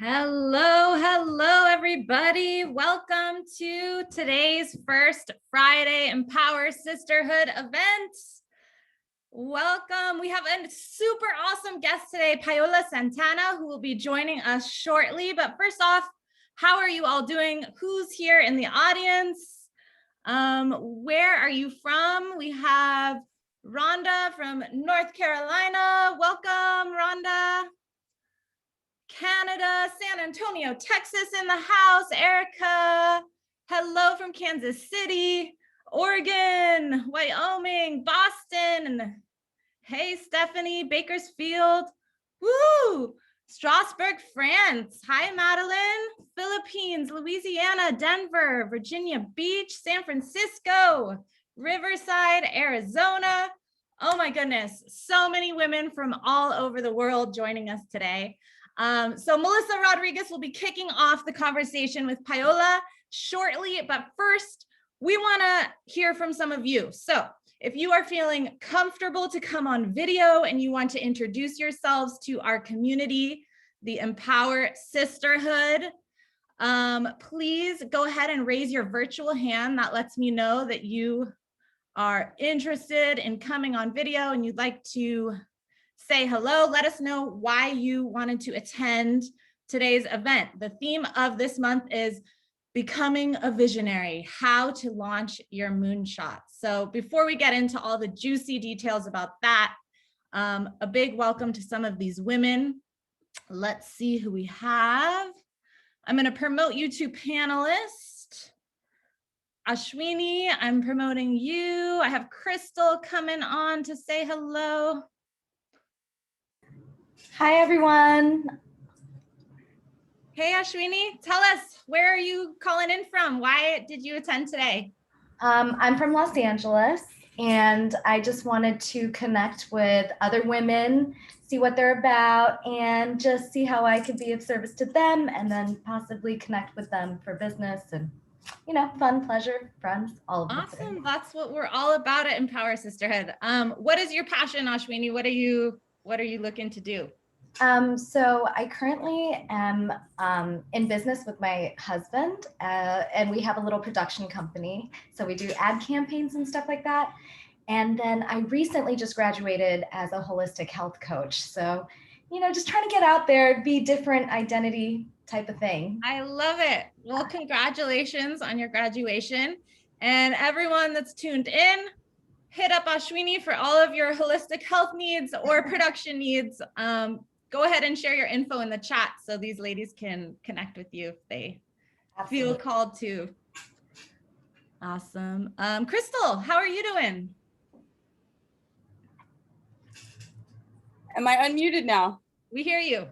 Hello, everybody. Welcome to today's first Friday EmpowHer Sisterhood event. Welcome. We have a super awesome guest today, Paola Santana, who will be joining us shortly. But first off, how are you all doing? Who's here in the audience? Where are you from? We have Rhonda from North Carolina. Welcome, Rhonda. Canada, San Antonio, Texas in the house. Erica, hello from Kansas City, Oregon, Wyoming, Boston. Hey, Stephanie, Bakersfield. Woo! Strasbourg, France. Hi, Madeline. Philippines, Louisiana, Denver, Virginia Beach, San Francisco, Riverside, Arizona. Oh my goodness, so many women from all over the world joining us today. So Melissa Rodriguez will be kicking off the conversation with Paola shortly, but first we want to hear from some of you. So if you are feeling comfortable to come on video and you want to introduce yourselves to our community, the EmpowHer Sisterhood, please go ahead and raise your virtual hand. That lets me know that you are interested in coming on video and you'd like to say hello. Let us know why you wanted to attend today's event. The theme of this month is becoming a visionary, how to launch your moonshot. So before we get into all the juicy details about that, a big welcome to some of these women. Let's see who we have. I'm going to promote you to panelists. Ashwini, I'm promoting you. I have Crystal coming on to say hello. Hi, everyone. Hey, Ashwini, tell us, where are you calling in from? Why did you attend today? I'm from Los Angeles, and I just wanted to connect with other women, see what they're about, and just see how I could be of service to them, and then possibly connect with them for business and, you know, fun, pleasure, friends, all of it. Awesome. That's what we're all about at EmpowHer Sisterhood. What is your passion, Ashwini? What are you looking to do? So I currently am in business with my husband, and we have a little production company. So we do ad campaigns and stuff like that. And then I recently just graduated as a holistic health coach. So, you know, just trying to get out there, be different identity type of thing. I love it. Well, congratulations on your graduation. And everyone that's tuned in, hit up Ashwini for all of your holistic health needs or production needs. Go ahead and share your info in the chat so these ladies can connect with you if they feel called to. Awesome. Crystal, how are you doing? Am I unmuted now? We hear you.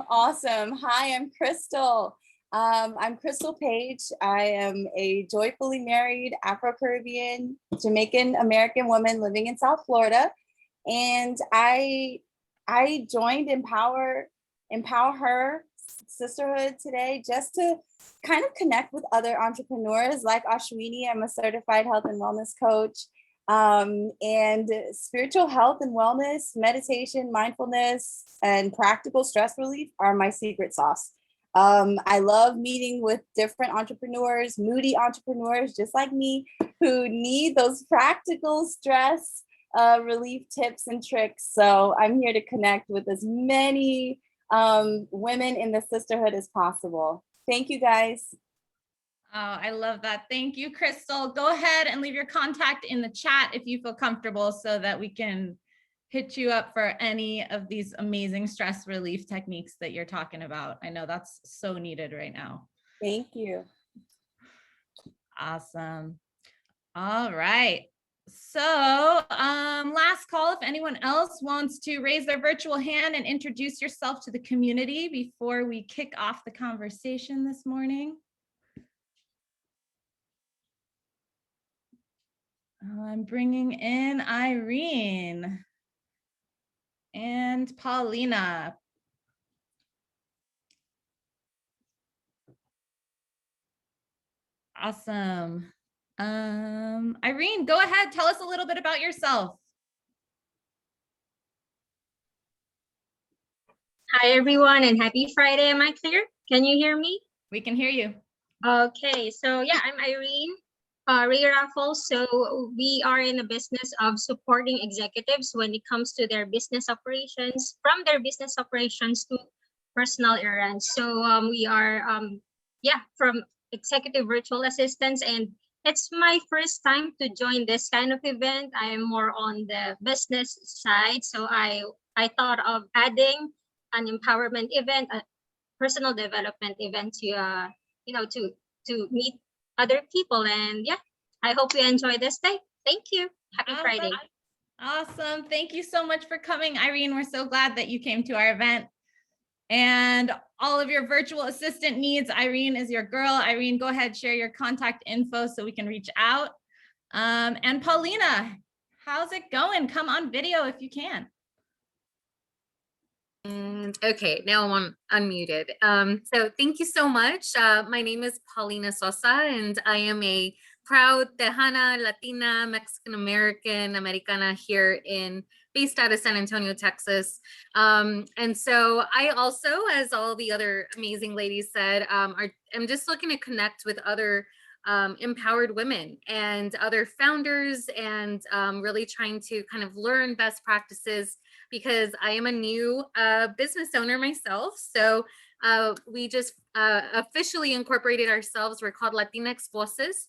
Awesome. Hi, I'm Crystal. I'm Crystal Page. I am a joyfully married Afro-Caribbean Jamaican American woman living in South Florida. And I joined EmpowHer Sisterhood today just to kind of connect with other entrepreneurs like Ashwini. I'm a certified health and wellness coach. And spiritual health and wellness, meditation, mindfulness, and practical stress relief are my secret sauce. I love meeting with different entrepreneurs, moody entrepreneurs just like me, who need those practical stress relief tips and tricks. So I'm here to connect with as many women in the sisterhood as possible. Thank you, guys. Oh, I love that. Thank you, Crystal. Go ahead and leave your contact in the chat if you feel comfortable so that we can hit you up for any of these amazing stress relief techniques that you're talking about. I know that's so needed right now. Thank you. Awesome. All right. So last call, if anyone else wants to raise their virtual hand and introduce yourself to the community before we kick off the conversation this morning. I'm bringing in Irene and Paulina. Awesome. Irene, go ahead. Tell us a little bit about yourself. Hi, everyone, and happy Friday. Am I clear? Can you hear me? We can hear you. Okay, so yeah, I'm Irene Ray Raffles. So we are in the business of supporting executives when it comes to their business operations, from their business operations to personal errands. So we are from executive virtual assistants, and it's my first time to join this kind of event. I am more on the business side, so I thought of adding an empowerment event, a personal development event to to meet other people. And yeah, I hope you enjoy this day. Thank you. Happy Friday. Awesome. Thank you so much for coming, Irene. We're so glad that you came to our event. And all of your virtual assistant needs, Irene is your girl. Irene, go ahead, share your contact info so we can reach out. And Paulina, how's it going? Come on video if you can. And okay, now I'm unmuted. So thank you so much. My name is Paulina Sosa, and I am a proud Tejana, Latina, Mexican American, Americana here based out of San Antonio, Texas. And so I also, as all the other amazing ladies said, I'm just looking to connect with other empowered women and other founders, and really trying to kind of learn best practices, because I am a new business owner myself. So we just officially incorporated ourselves. We're called Latinx Voices.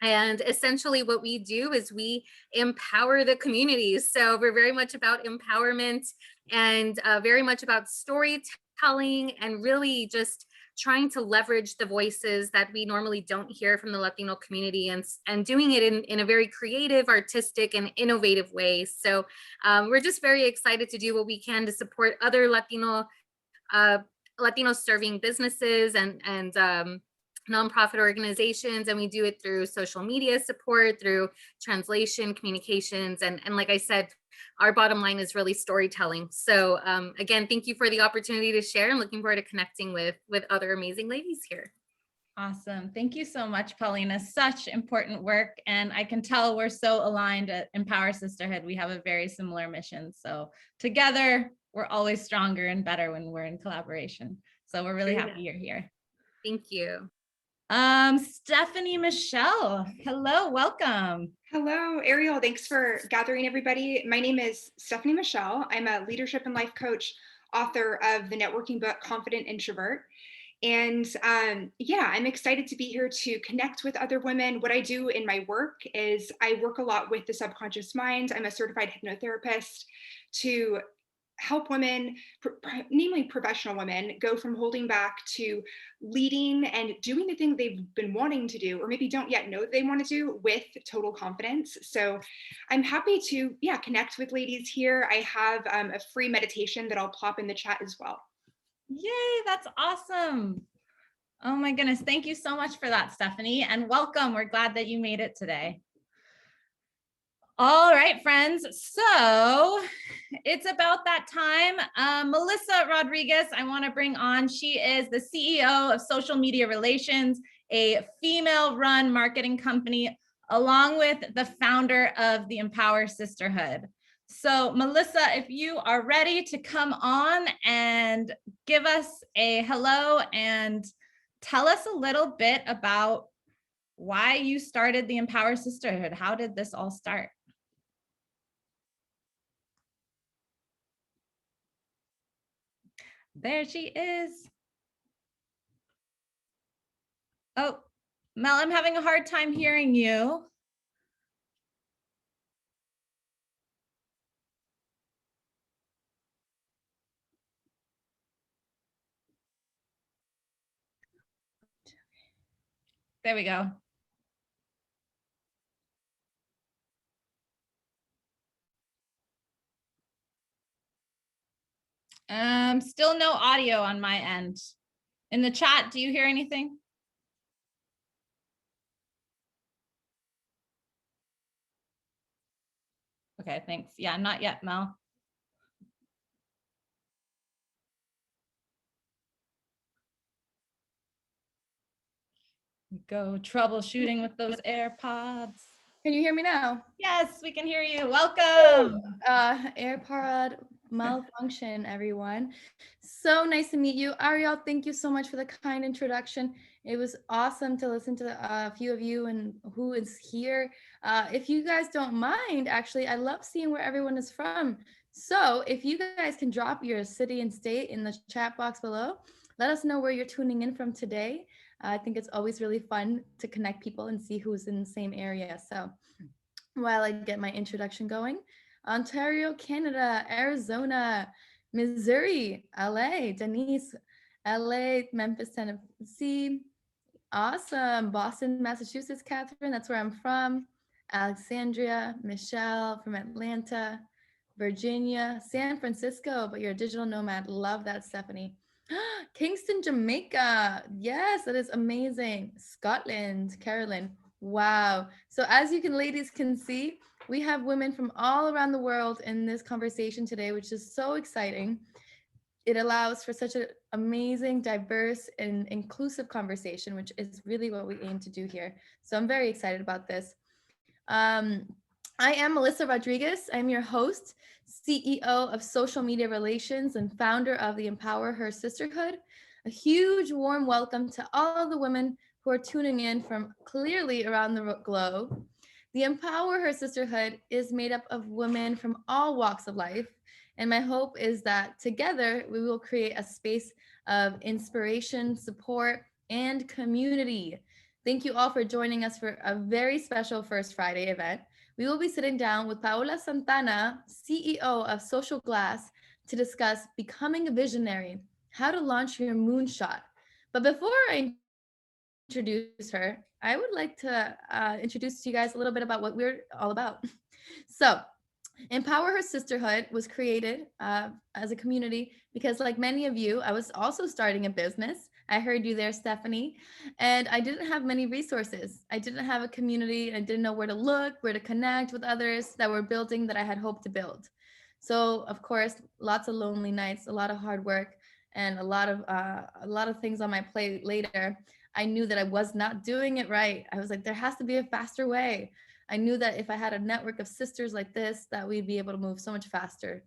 And essentially what we do is we empower the communities. So we're very much about empowerment, and very much about storytelling, and really just trying to leverage the voices that we normally don't hear from the Latino community, and doing it in a very creative, artistic, and innovative way. So we're just very excited to do what we can to support other Latino serving businesses and nonprofit organizations. And we do it through social media support, through translation, communications, and like I said, our bottom line is really storytelling. So again, thank you for the opportunity to share, and looking forward to connecting with other amazing ladies here. Awesome. Thank you so much, Paulina. Such important work. And I can tell we're so aligned at EmpowHer Sisterhood. We have a very similar mission. So together, we're always stronger and better when we're in collaboration. So we're really happy you're here. Thank you. Stephanie Michelle, hello, welcome. Hello, Ariel. Thanks for gathering everybody. My name is Stephanie Michelle. I'm a leadership and life coach, author of the networking book, Confident Introvert. And I'm excited to be here to connect with other women. What I do in my work is I work a lot with the subconscious mind. I'm a certified hypnotherapist to help women, namely professional women, go from holding back to leading and doing the thing they've been wanting to do, or maybe don't yet know that they want to do, with total confidence. So I'm happy to connect with ladies here. I have a free meditation that I'll plop in the chat as well. Yay, that's awesome. Oh my goodness. Thank you so much for that, Stephanie, and welcome. We're glad that you made it today. All right, friends. So it's about that time. Melissa Rodriguez, I want to bring on. She is the CEO of Social Media Relations, a female-run marketing company, along with the founder of the EmpowHer Sisterhood. So Melissa, if you are ready to come on and give us a hello and tell us a little bit about why you started the EmpowHer Sisterhood. How did this all start? There she is. Oh, Mel, I'm having a hard time hearing you. There we go. Still no audio on my end. In the chat, do you hear anything? Okay, thanks. Yeah, not yet, Mel. Go troubleshooting with those AirPods. Can you hear me now? Yes, we can hear you. Welcome. AirPod malfunction, everyone. So nice to meet you. Ariel, thank you so much for the kind introduction. It was awesome to listen to a few of you and who is here. If you guys don't mind, actually, I love seeing where everyone is from. So if you guys can drop your city and state in the chat box below, let us know where you're tuning in from today. I think it's always really fun to connect people and see who's in the same area. So while I get my introduction going, Ontario, Canada, Arizona, Missouri, LA, Denise, LA, Memphis, Tennessee, awesome. Boston, Massachusetts, Catherine, that's where I'm from. Alexandria, Michelle from Atlanta, Virginia, San Francisco, but you're a digital nomad. Love that, Stephanie. Kingston, Jamaica. Yes, that is amazing. Scotland, Carolyn. Wow. So as you can, ladies can see, we have women from all around the world in this conversation today, which is so exciting. It allows for such an amazing, diverse, and inclusive conversation, which is really what we aim to do here. So I'm very excited about this. I am Melissa Rodriguez. I'm your host, CEO of Social Media Relations and founder of the EmpowHer Sisterhood. A huge warm welcome to all of the women who are tuning in from clearly around the globe. The EmpowHer Sisterhood is made up of women from all walks of life. And my hope is that together we will create a space of inspiration, support, and community. Thank you all for joining us for a very special First Friday event. We will be sitting down with Paola Santana, CEO of Social Glass, to discuss becoming a visionary, how to launch your moonshot. But before I introduce her, I would like to introduce to you guys a little bit about what we're all about. So, EmpowHer Sisterhood was created as a community because, like many of you, I was also starting a business. I heard you there, Stephanie, and I didn't have many resources. I didn't have a community. I didn't know where to look, where to connect with others that were building that I had hoped to build. So, of course, lots of lonely nights, a lot of hard work, and a lot of things on my plate later. I knew that I was not doing it right. I was like, there has to be a faster way. I knew that if I had a network of sisters like this, that we'd be able to move so much faster.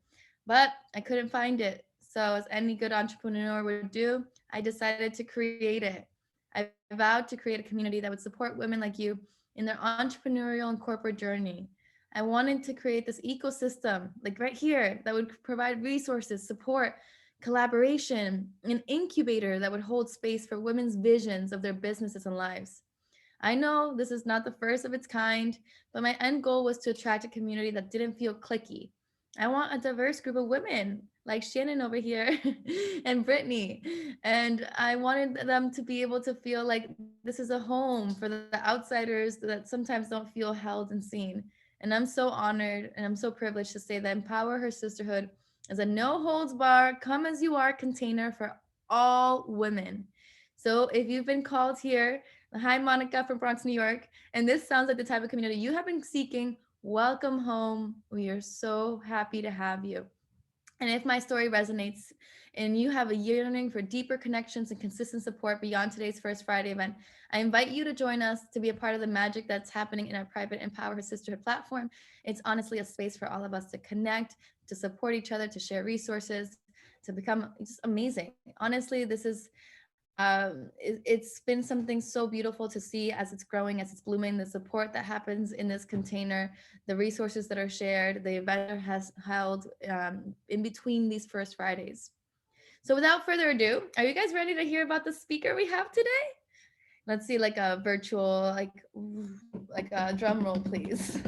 But I couldn't find it. So as any good entrepreneur would do, I decided to create it. I vowed to create a community that would support women like you in their entrepreneurial and corporate journey. I wanted to create this ecosystem, like right here, that would provide resources, support, collaboration, an incubator that would hold space for women's visions of their businesses and lives. I know this is not the first of its kind, but my end goal was to attract a community that didn't feel cliquey. I want a diverse group of women like Shannon over here and Brittany. And I wanted them to be able to feel like this is a home for the outsiders that sometimes don't feel held and seen. And I'm so honored and I'm so privileged to say that EmpowHer Sisterhood is a no holds bar, come as you are container for all women. So if you've been called here, hi, Monica from Bronx, New York. And this sounds like the type of community you have been seeking. Welcome home. We are so happy to have you. And if my story resonates and you have a yearning for deeper connections and consistent support beyond today's First Friday event, I invite you to join us to be a part of the magic that's happening in our private EmpowHer Sisterhood platform. It's honestly a space for all of us to connect, to support each other, to share resources, to become just amazing. Honestly, this is it's been something so beautiful to see as it's growing, as it's blooming, the support that happens in this container, the resources that are shared, the event has held in between these First Fridays. So without further ado, are you guys ready to hear about the speaker we have today? Let's see, like a virtual, like a drum roll, please.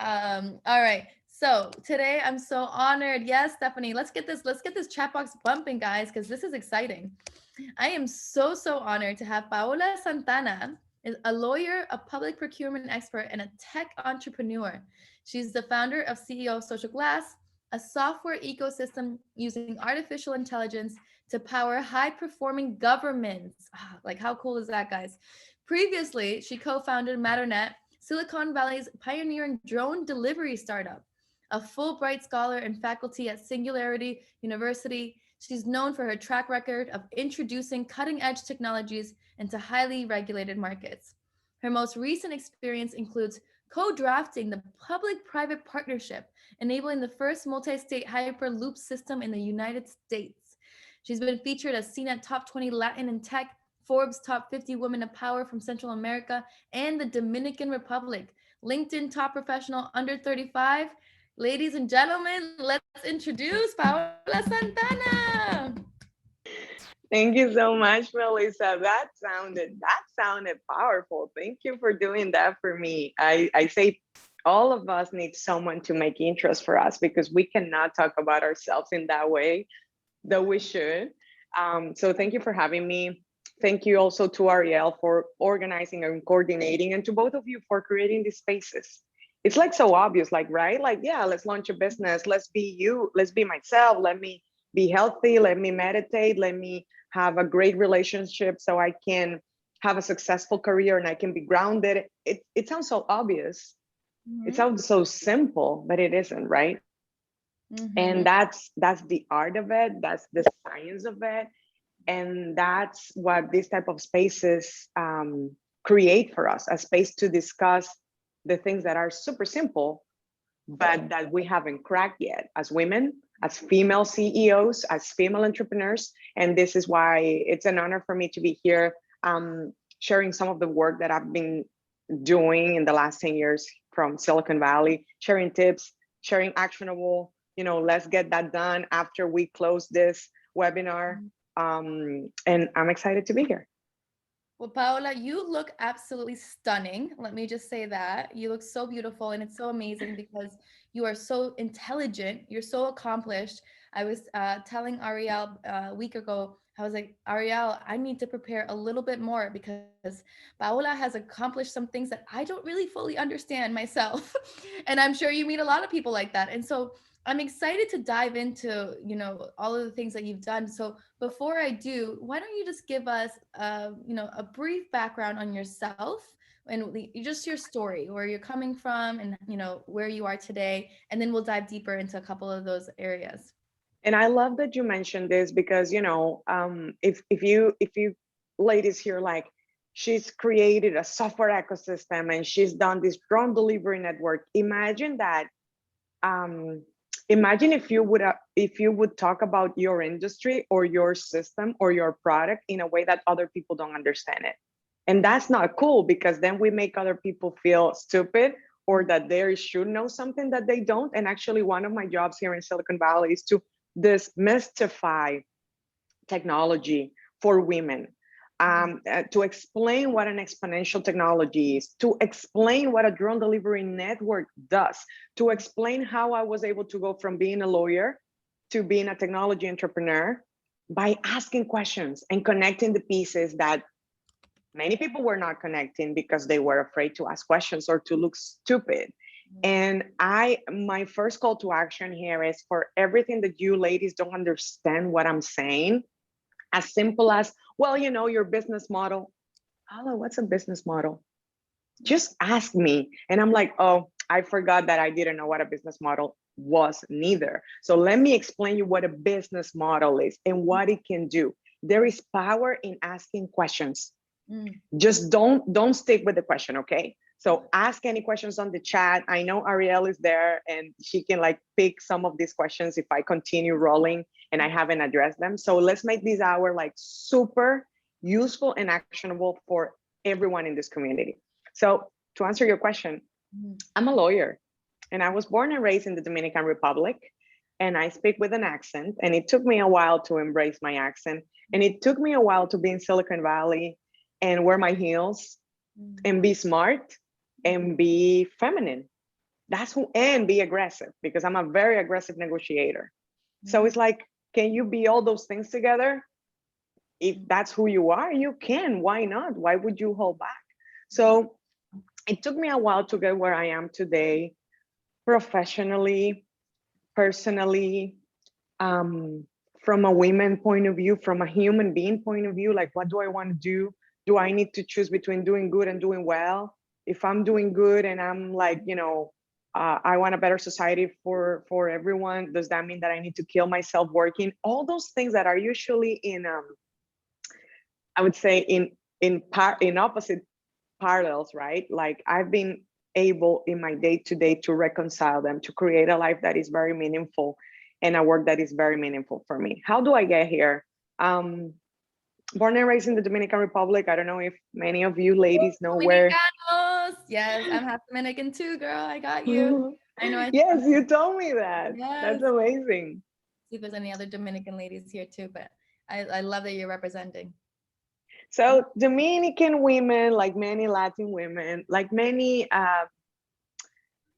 All right. So today I'm so honored. Yes, Stephanie, let's get this chat box bumping, guys, because this is exciting. I am so honored to have Paola Santana, a lawyer, a public procurement expert, and a tech entrepreneur. She's the founder of CEO of Social Glass, a software ecosystem using artificial intelligence to power high-performing governments. Like, how cool is that, guys? Previously, she co-founded Matternet, Silicon Valley's pioneering drone delivery startup. A Fulbright scholar and faculty at Singularity University, she's known for her track record of introducing cutting-edge technologies into highly regulated markets. Her most recent experience includes co-drafting the public-private partnership, enabling the first multi-state Hyperloop system in the United States. She's been featured as CNET Top 20 Latin in Tech, Forbes Top 50 Women of Power from Central America and the Dominican Republic, LinkedIn Top Professional Under 35. Ladies and gentlemen, let's introduce Paola Santana. Thank you so much, Melissa. That sounded powerful. Thank you for doing that for me. I say all of us need someone to make interest for us because we cannot talk about ourselves in that way, though we should. So thank you for having me. Thank you also to Ariel for organizing and coordinating, and to both of you for creating these spaces. It's like so obvious, like, right? Like, yeah, let's launch a business. Let's be you. Let's be myself. Let me be healthy. Let me meditate. Let me have a great relationship so I can have a successful career and I can be grounded. It sounds so obvious. It sounds so simple, but it isn't, right? And that's the art of it. That's the science of it. And that's what these type of spaces create for us, a space to discuss the things that are super simple, but that we haven't cracked yet as women, as female CEOs, as female entrepreneurs. And this is why it's an honor for me to be here sharing some of the work that I've been doing in the last 10 years from Silicon Valley, sharing tips, sharing actionable, let's get that done after we close this webinar. And I'm excited to be here. Well, Paola, you look absolutely stunning. Let me just say that. You look so beautiful, and it's so amazing because you are so intelligent. You're so accomplished. I was telling Ariel a week ago, I was like, Ariel, I need to prepare a little bit more because Paola has accomplished some things that I don't really fully understand myself. And I'm sure you meet a lot of people like that. And so I'm excited to dive into, all of the things that you've done. So before I do, why don't you just give us, a brief background on yourself and just your story, where you're coming from and, where you are today. And then we'll dive deeper into a couple of those areas. And I love that you mentioned this because, if you ladies here, like, she's created a software ecosystem and she's done this drone delivery network. Imagine that. Imagine if you would talk about your industry or your system or your product in a way that other people don't understand it. And that's not cool, because then we make other people feel stupid or that they should know something that they don't. And actually, one of my jobs here in Silicon Valley is to demystify technology for women. To explain what an exponential technology is, to explain what a drone delivery network does, to explain how I was able to go from being a lawyer to being a technology entrepreneur by asking questions and connecting the pieces that many people were not connecting because they were afraid to ask questions or to look stupid. And my first call to action here is for everything that you ladies don't understand what I'm saying, as simple as, well, your business model. Paola, what's a business model? Just ask me. And I'm like, oh, I forgot that I didn't know what a business model was neither. So let me explain you what a business model is and what it can do. There is power in asking questions. Just don't stick with the question, okay? So ask any questions on the chat. I know Ariel is there and she can pick some of these questions if I continue rolling and I haven't addressed them. So let's make this hour super useful and actionable for everyone in this community. So to answer your question, I'm a lawyer and I was born and raised in the Dominican Republic, and I speak with an accent, and it took me a while to embrace my accent, and it took me a while to be in Silicon Valley and wear my heels and be smart and be feminine. And be aggressive, because I'm a very aggressive negotiator. So it's like, can you be all those things together? If that's who you are, you can. Why not? Why would you hold back? So it took me a while to get where I am today, professionally, personally, from a women point of view, from a human being point of view. What do I want to do? Do I need to choose between doing good and doing well? If I'm doing good and I'm I want a better society for everyone, does that mean that I need to kill myself working? All those things that are usually in, I would say in opposite parallels, right? I've been able in my day to day to reconcile them, to create a life that is very meaningful and a work that is very meaningful for me. How do I get here? Born and raised in the Dominican Republic. I don't know if many of you ladies know where. Dominicanos. Yes, I'm half Dominican too, girl. I got you. I know. Yes, you told me that. Yes. That's amazing. See if there's any other Dominican ladies here too, but I love that you're representing. So Dominican women, like many Latin women, like many,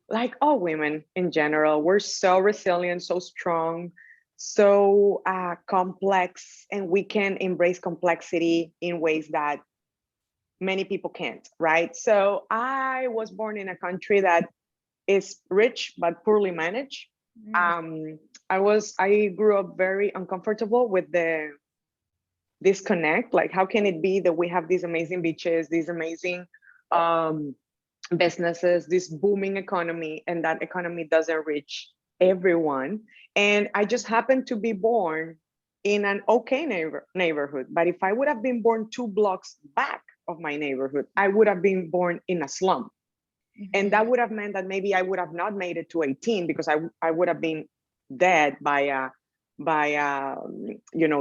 like all women in general, we're so resilient, so strong, so complex, and we can embrace complexity in ways that many people can't, right? So I was born in a country that is rich but poorly managed. I grew up very uncomfortable with the disconnect. Like, how can it be that we have these amazing beaches, these amazing businesses, this booming economy, and that economy doesn't reach everyone? And I just happened to be born in an okay neighborhood. But if I would have been born 2 blocks back of my neighborhood, I would have been born in a slum. And that would have meant that maybe I would have not made it to 18 because I would have been dead by a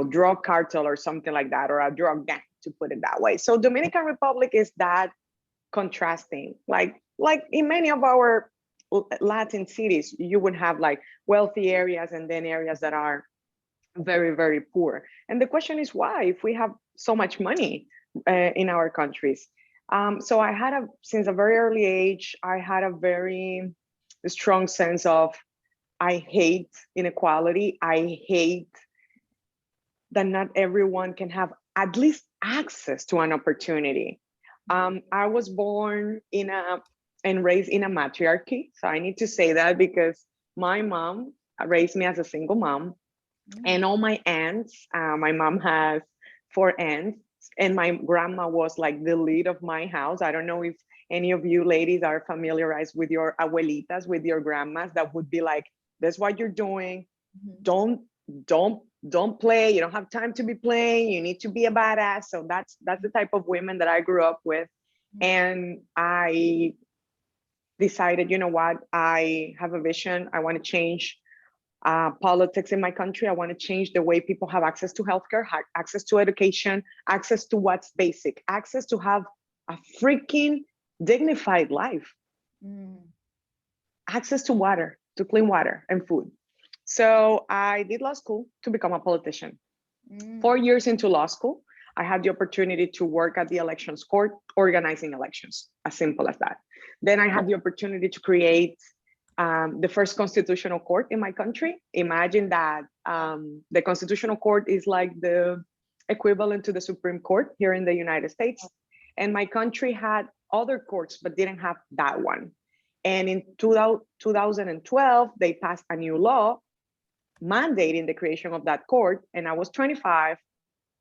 drug cartel or something like that, or a drug gang, to put it that way. So Dominican Republic is that contrasting. Like in many of our Latin cities, you would have like wealthy areas and then areas that are very, very poor. And the question is why, if we have so much money in our countries? So I had since a very early age, I had a very strong sense of, I hate inequality. I hate that not everyone can have at least access to an opportunity. I was born and raised in a matriarchy. So I need to say that because my mom raised me as a single mom, and all my aunts, my mom has 4 aunts, and my grandma was like the lead of my house. I don't know if any of you ladies are familiarized with your abuelitas, with your grandmas, that would be like, that's what you're doing. Don't play. You don't have time to be playing. You need to be a badass. So that's the type of women that I grew up with. And I decided, you know what, I have a vision. I want to change politics in my country. I want to change the way people have access to healthcare, access to education, access to what's basic, access to have a freaking dignified life, access to water, to clean water and food. So I did law school to become a politician. 4 years into law school, I had the opportunity to work at the elections court, organizing elections, as simple as that. Then I had the opportunity to create the first constitutional court in my country. Imagine that the constitutional court is like the equivalent to the Supreme Court here in the United States. And my country had other courts, but didn't have that one. And in 2012, they passed a new law mandating the creation of that court. And I was 25.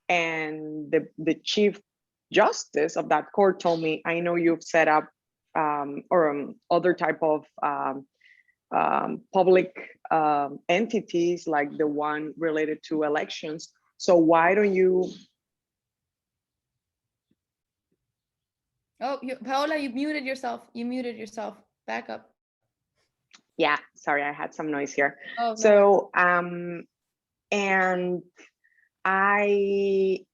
And the chief justice of that court told me, I know you've set up other type of public entities, like the one related to elections. So why don't you? Oh, Paola, you muted yourself. You muted yourself. Back up. Yeah, sorry, I had some noise here. Oh, so and I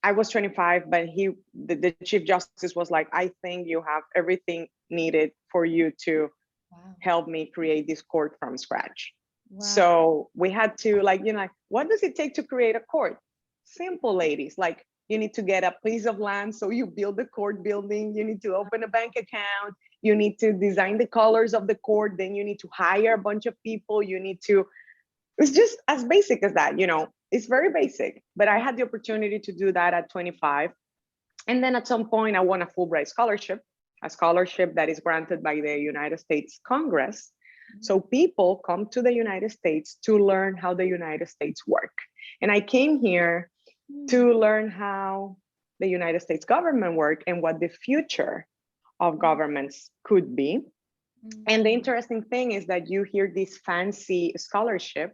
was 25, but the chief justice was like, I think you have everything needed for you to help me create this court from scratch. Wow. So we had to, like, what does it take to create a court? Simple, ladies. Like, you need to get a piece of land, so you build the court building. You need to open a bank account. You need to design the colors of the court. Then you need to hire a bunch of people. You need to, it's just as basic as that, it's very basic. But I had the opportunity to do that at 25. And then at some point I won a Fulbright scholarship, a scholarship that is granted by the United States Congress. So people come to the United States to learn how the United States work. And I came here to learn how the United States government work and what the future of governments could be. And the interesting thing is that you hear this fancy scholarship,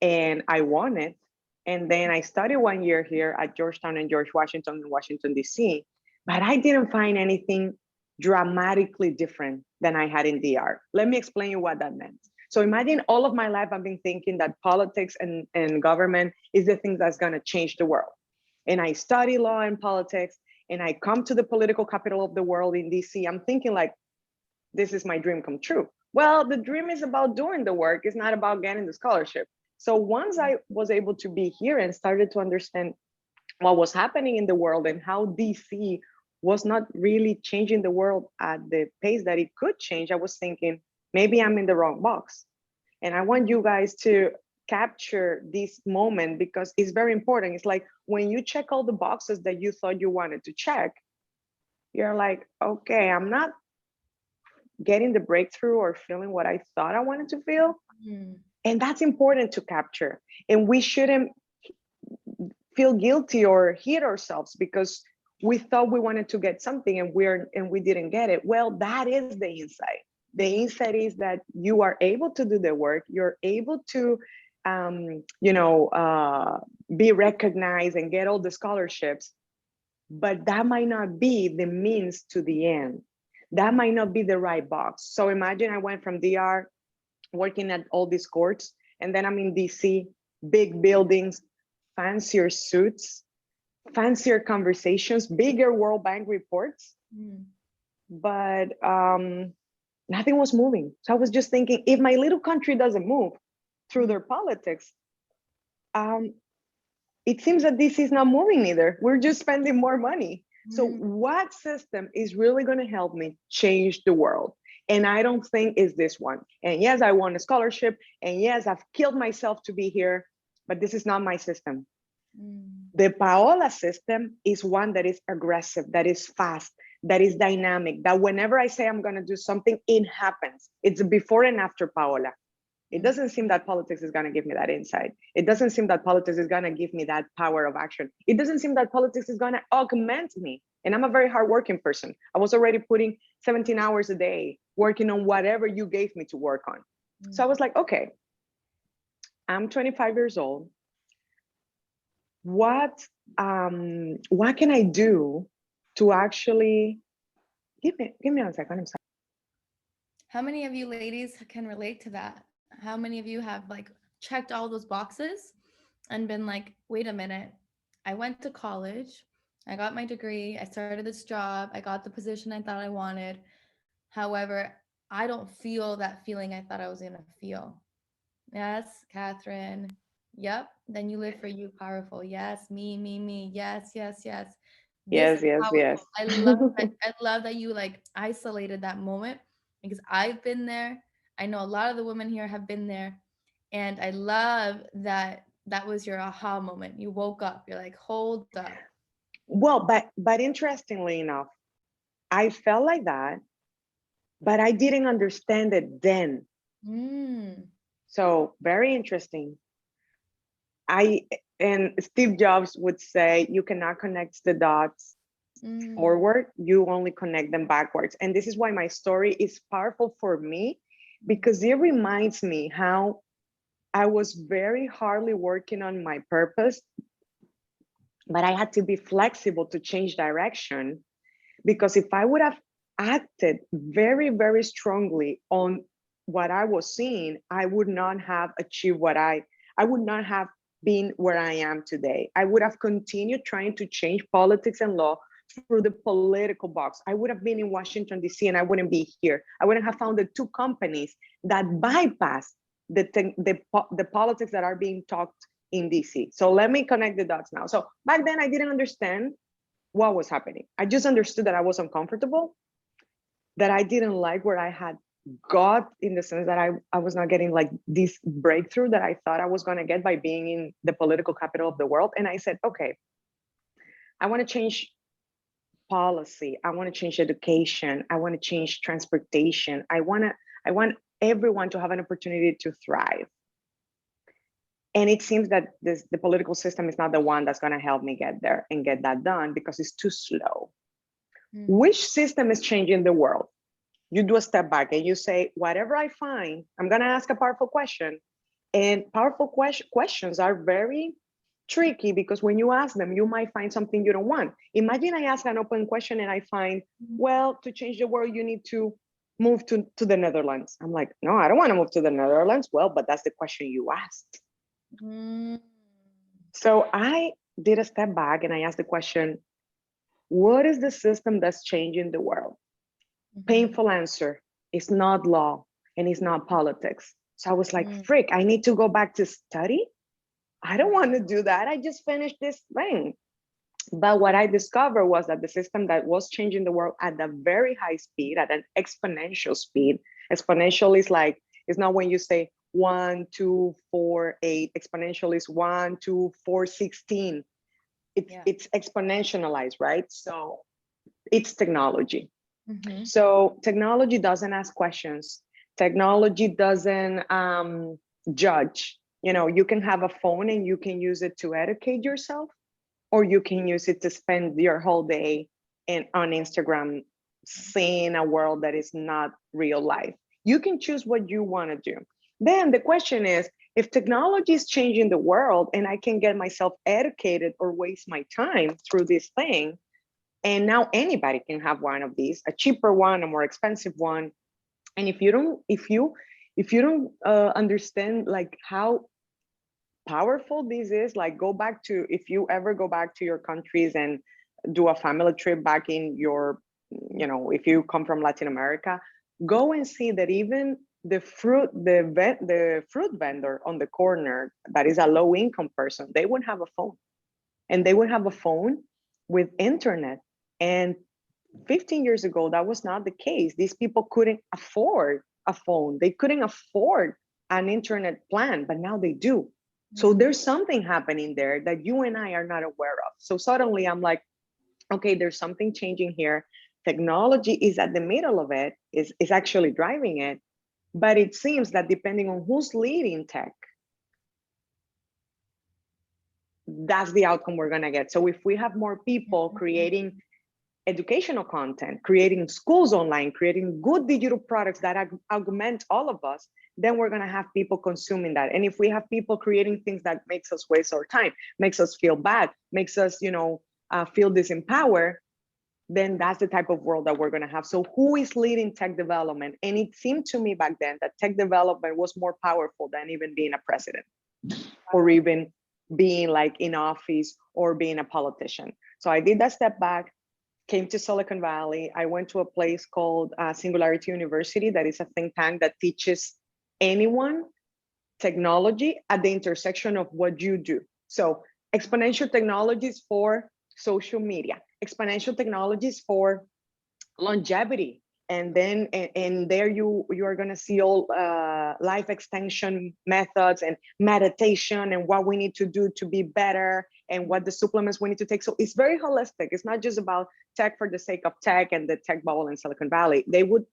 and I won it. And then I studied 1 year here at Georgetown and George Washington in Washington, D.C., but I didn't find anything dramatically different than I had in DR. Let me explain you what that meant. So imagine all of my life I've been thinking that politics and government is the thing that's gonna change the world. And I study law and politics, and I come to the political capital of the world in DC. I'm thinking like, this is my dream come true. Well, the dream is about doing the work. It's not about getting the scholarship. So once I was able to be here and started to understand what was happening in the world and how DC was not really changing the world at the pace that it could change, I was thinking, maybe I'm in the wrong box. And I want you guys to capture this moment because it's very important. It's like when you check all the boxes that you thought you wanted to check, you're like, okay, I'm not getting the breakthrough or feeling what I thought I wanted to feel. And that's important to capture. And we shouldn't feel guilty or hate ourselves because we thought we wanted to get something and we didn't get it. Well, that is the insight. The insight is that you are able to do the work. You're able to, be recognized and get all the scholarships, but that might not be the means to the end. That might not be the right box. So imagine I went from DR, working at all these courts, and then I'm in DC, big buildings, fancier suits, fancier conversations, bigger World Bank reports, but nothing was moving. So I was just thinking, if my little country doesn't move through their politics, it seems that this is not moving either. We're just spending more money. So what system is really going to help me change the world? And I don't think it's this one. And yes, I won a scholarship. And yes, I've killed myself to be here, but this is not my system. The Paola system is one that is aggressive, that is fast, that is dynamic, that whenever I say I'm going to do something, it happens. It's before and after Paola. It doesn't seem that politics is going to give me that insight. It doesn't seem that politics is going to give me that power of action. It doesn't seem that politics is going to augment me. And I'm a very hardworking person. I was already putting 17 hours a day working on whatever you gave me to work on. So I was like, okay, I'm 25 years old. What can I do to actually give me 1 second? I'm sorry. How many of you ladies can relate to that? How many of you have like checked all those boxes and been like, wait a minute, I went to college, I got my degree, I started this job, I got the position I thought I wanted. However, I don't feel that feeling I thought I was gonna feel. Yes, Catherine. Yep. Then you live for you, powerful. Yes, me. Yes. This Yes, is yes, powerful. yes. I love that you like isolated that moment because I've been there. I know a lot of the women here have been there. And I love that that was your aha moment. You woke up, you're like, hold up. Well, but interestingly enough, I felt like that, but I didn't understand it then. So very interesting. And Steve Jobs would say, you cannot connect the dots forward, you only connect them backwards. And this is why my story is powerful for me, because it reminds me how I was very hardly working on my purpose, but I had to be flexible to change direction, because if I would have acted very, very strongly on what I was seeing, I would not have achieved I would not have been where I am today. I would have continued trying to change politics and law through the political box. I would have been in Washington, D.C., and I wouldn't be here. I wouldn't have founded 2 companies that bypass the politics that are being talked in DC. So let me connect the dots now. So back then I didn't understand what was happening. I just understood that I was uncomfortable, that I didn't like where I had got, in the sense that I was not getting like this breakthrough that I thought I was going to get by being in the political capital of the world. And I said, okay, I want to change policy. I want to change education. I want to change transportation. I want everyone to have an opportunity to thrive. And it seems that the political system is not the one that's going to help me get there and get that done, because it's too slow. Which system is changing the world? You do a step back and you say, whatever I find, I'm going to ask a powerful question. And powerful questions are very tricky because when you ask them, you might find something you don't want. Imagine I ask an open question and I find, well, to change the world, you need to move to the Netherlands. I'm like, no, I don't want to move to the Netherlands. Well, but that's the question you asked. Mm. So I did a step back and I asked the question, what is the system that's changing the world? Painful answer. It's not law and it's not politics. So I was like, frick, I need to go back to study. I don't want to do that. I just finished this thing. But what I discovered was that the system that was changing the world at a very high speed, at an exponential speed, exponential is like, it's not when you say 1, 2, 4, 8, exponential is 1, 2, 4, 16. It's exponentialized, right? So it's technology. So technology doesn't ask questions. Technology doesn't judge. You know, you can have a phone and you can use it to educate yourself, or you can use it to spend your whole day on Instagram seeing a world that is not real life. You can choose what you want to do. Then the question is, if technology is changing the world and I can get myself educated or waste my time through this thing, and now anybody can have one of these, a cheaper one, a more expensive one. And if you don't understand like how powerful this is, like go back to, if you ever go back to your countries and do a family trip back in your, you know, if you come from Latin America, go and see that even the fruit vendor on the corner that is a low income person, they would have a phone, and they would have a phone with internet. And 15 years ago, that was not the case. These people couldn't afford a phone. They couldn't afford an internet plan, but now they do. So there's something happening there that you and I are not aware of. So suddenly I'm like, okay, there's something changing here. Technology is at the middle of it, is actually driving it. But it seems that depending on who's leading tech, that's the outcome we're gonna get. So if we have more people creating educational content, creating schools online, creating good digital products that augment all of us, then we're gonna have people consuming that. And if we have people creating things that makes us waste our time, makes us feel bad, makes us, you know, feel disempowered, then that's the type of world that we're gonna have. So who is leading tech development? And it seemed to me back then that tech development was more powerful than even being a president or even being like in office or being a politician. So I did that step back, came to Silicon Valley. I went to a place called Singularity University, that is a think tank that teaches anyone technology at the intersection of what you do. So exponential technologies for social media, exponential technologies for longevity. And then and there you are going to see all life extension methods and meditation and what we need to do to be better and what the supplements we need to take. So it's very holistic. It's not just about tech for the sake of tech and the tech bubble in Silicon Valley. They would,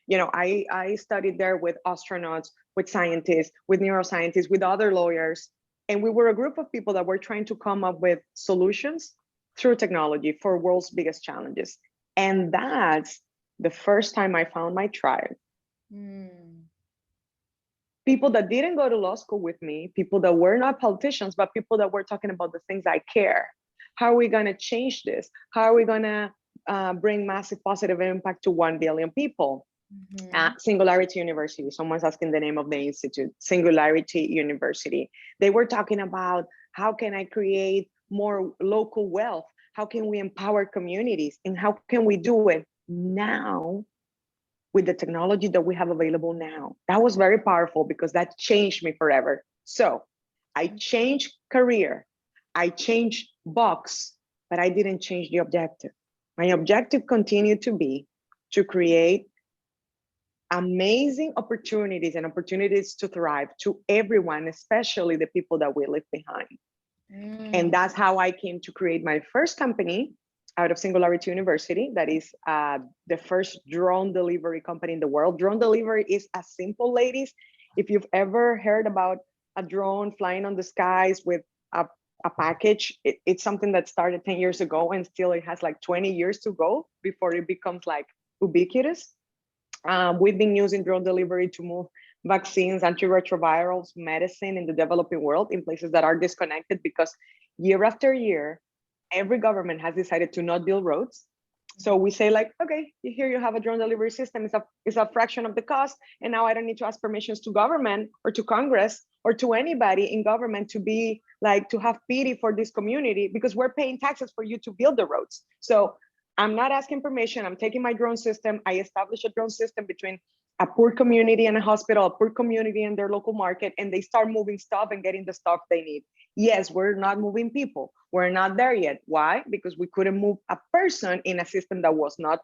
you know, I studied there with astronauts, with scientists, with neuroscientists, with other lawyers. And we were a group of people that were trying to come up with solutions through technology for world's biggest challenges. And that's the first time I found my tribe. People that didn't go to law school with me, people that were not politicians, but people that were talking about the things I care. How are we going to change this? How are we going to bring massive positive impact to 1 billion people? Singularity University, someone's asking the name of the institute, Singularity University. They were talking about how can I create more local wealth? How can we empower communities? And how can we do it now with the technology that we have available now? That was very powerful because that changed me forever. So I changed career, I changed box, but I didn't change the objective. My objective continued to be to create amazing opportunities and opportunities to thrive to everyone, especially the people that we leave behind. And that's how I came to create my first company out of Singularity University. That is the first drone delivery company in the world. Drone delivery is as simple, ladies. If you've ever heard about a drone flying on the skies with a package, it's something that started 10 years ago and still it has like 20 years to go before it becomes like ubiquitous. We've been using drone delivery to move vaccines, antiretrovirals, medicine in the developing world in places that are disconnected because year after year, every government has decided to not build roads. So we say like, okay, here you have a drone delivery system. It's a fraction of the cost. And now I don't need to ask permissions to government or to Congress or to anybody in government to be like, to have pity for this community because we're paying taxes for you to build the roads. So I'm not asking permission. I'm taking my drone system. I establish a drone system between a poor community and a hospital, a poor community and their local market, and they start moving stuff and getting the stuff they need. Yes, we're not moving people. We're not there yet. Why? Because we couldn't move a person in a system that was not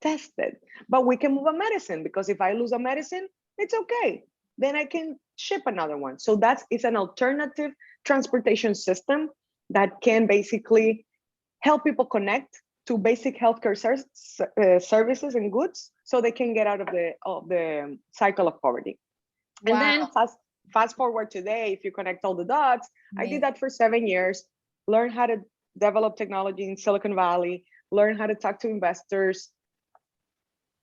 tested. But we can move a medicine because if I lose a medicine, it's okay. Then I can ship another one. So it's an alternative transportation system that can basically help people connect to basic healthcare services and goods so they can get out of the cycle of poverty. Wow. And then fast forward today, if you connect all the dots, I did that for 7 years, learn how to develop technology in Silicon Valley, learn how to talk to investors.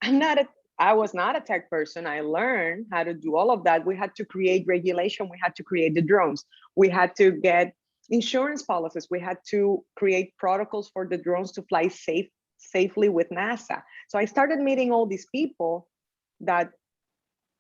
I was not a tech person. I learned how to do all of that. We had to create regulation. We had to create the drones. We had to get insurance policies. We had to create protocols for the drones to fly safely with NASA. So I started meeting all these people that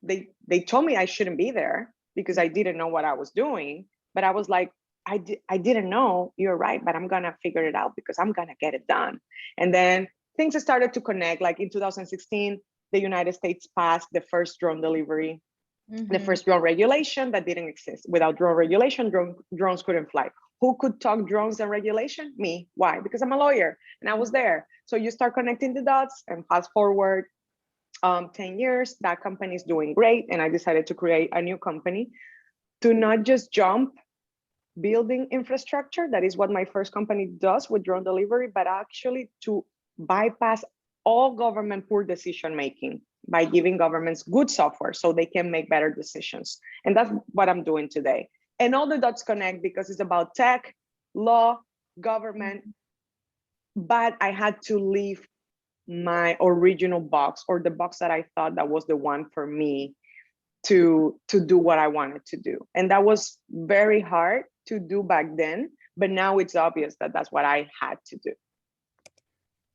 they told me I shouldn't be there because I didn't know what I was doing. But I was like, I didn't know, you're right, but I'm gonna figure it out because I'm gonna get it done. And then things started to connect. Like in 2016, the United States passed the first drone delivery, the first drone regulation that didn't exist. Without drone regulation, drones couldn't fly. Who could talk drones and regulation? Me. Why? Because I'm a lawyer and I was there. So you start connecting the dots and fast forward 10 years, that company is doing great. And I decided to create a new company to not just jump building infrastructure. That is what my first company does with drone delivery, but actually to bypass all government poor decision making by giving governments good software so they can make better decisions. And that's what I'm doing today. And all the dots connect because it's about tech, law, government, but I had to leave my original box or the box that I thought that was the one for me to do what I wanted to do. And that was very hard to do back then, but now it's obvious that that's what I had to do.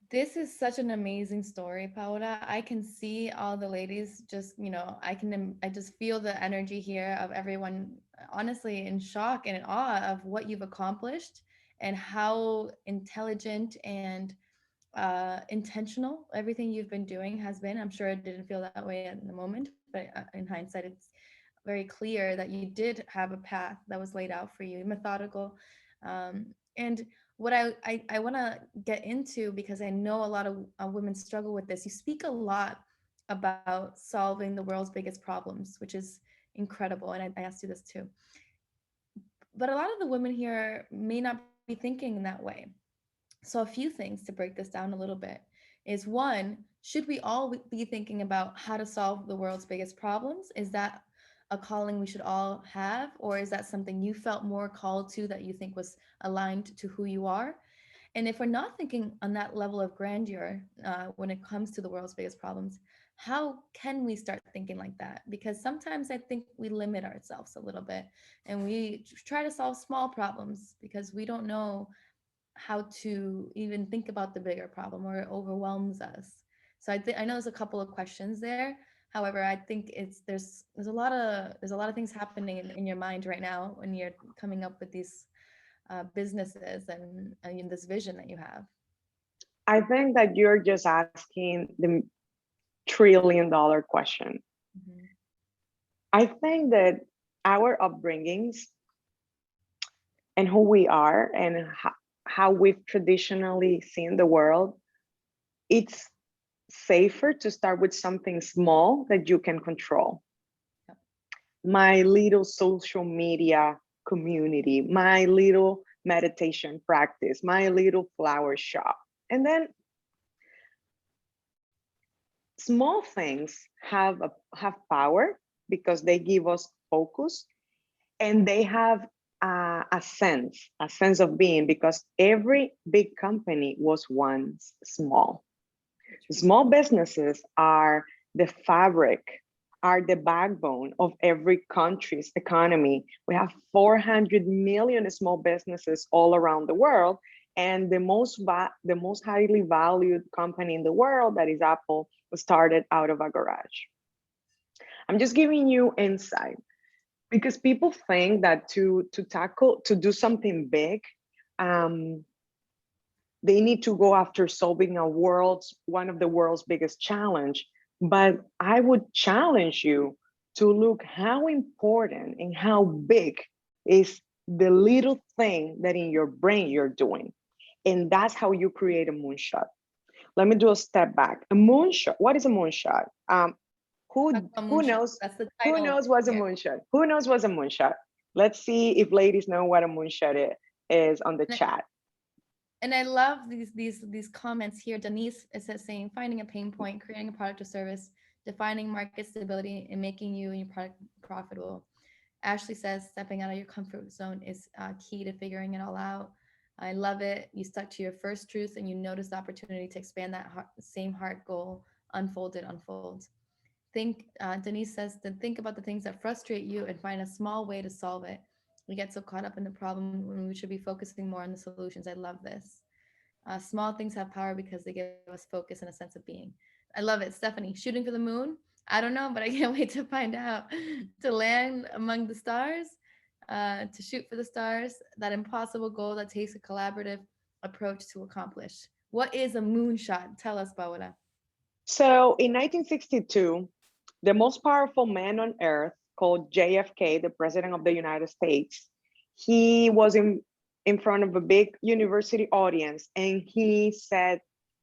This is such an amazing story, Paola. I can see all the ladies just, I just feel the energy here of everyone, honestly, in shock and in awe of what you've accomplished and how intelligent and intentional everything you've been doing has been. I'm sure it didn't feel that way in the moment, but in hindsight, it's very clear that you did have a path that was laid out for you, methodical. And what I want to get into, because I know a lot of women struggle with this, you speak a lot about solving the world's biggest problems, which is incredible. And I asked you this too. But a lot of the women here may not be thinking in that way. So a few things to break this down a little bit is, one, should we all be thinking about how to solve the world's biggest problems? Is that a calling we should all have, or is that something you felt more called to that you think was aligned to who you are? And if we're not thinking on that level of grandeur when it comes to the world's biggest problems, how can we start thinking like that? Because sometimes I think we limit ourselves a little bit and we try to solve small problems because we don't know how to even think about the bigger problem, or it overwhelms us. So I know there's a couple of questions there. However, I think there's a lot of things happening in your mind right now when you're coming up with these businesses and in this vision that you have. I think that you're just asking the trillion-dollar question. Mm-hmm. I think that our upbringings and who we are and how we've traditionally seen the world, it's safer to start with something small that you can control. Yep. My little social media community, my little meditation practice, my little flower shop. And then small things have power because they give us focus, and they have a sense of being, because every big company was once small. Small businesses are the fabric are the backbone of every country's economy. We have 400 million small businesses all around the world. And the most highly valued company in the world, that is Apple, was started out of a garage. I'm just giving you insight because people think that to do something big, they need to go after solving one of the world's biggest challenge. But I would challenge you to look how important and how big is the little thing that in your brain you're doing. And that's how you create a moonshot. Let me do a step back. A moonshot, what is a moonshot? Who knows? That's the Who title knows what's a here. moonshot? Who knows what's a moonshot? Let's see if ladies know what a moonshot is on the chat. And I love these comments here. Denise is saying finding a pain point, creating a product or service, defining market stability, and making you and your product profitable. Ashley says stepping out of your comfort zone is key to figuring it all out. I love it. You stuck to your first truth and you noticed the opportunity to expand that same heart goal, unfold. Denise says, then think about the things that frustrate you and find a small way to solve it. We get so caught up in the problem when we should be focusing more on the solutions. I love this. Small things have power because they give us focus and a sense of being. I love it. Stephanie, shooting for the moon? I don't know, but I can't wait to find out. To land among the stars, to shoot for the stars, that impossible goal that takes a collaborative approach to accomplish. What is a moonshot? Tell us, Paola. So in 1962, the most powerful man on earth, called JFK, the president of the United States, he was in front of a big university audience, and he said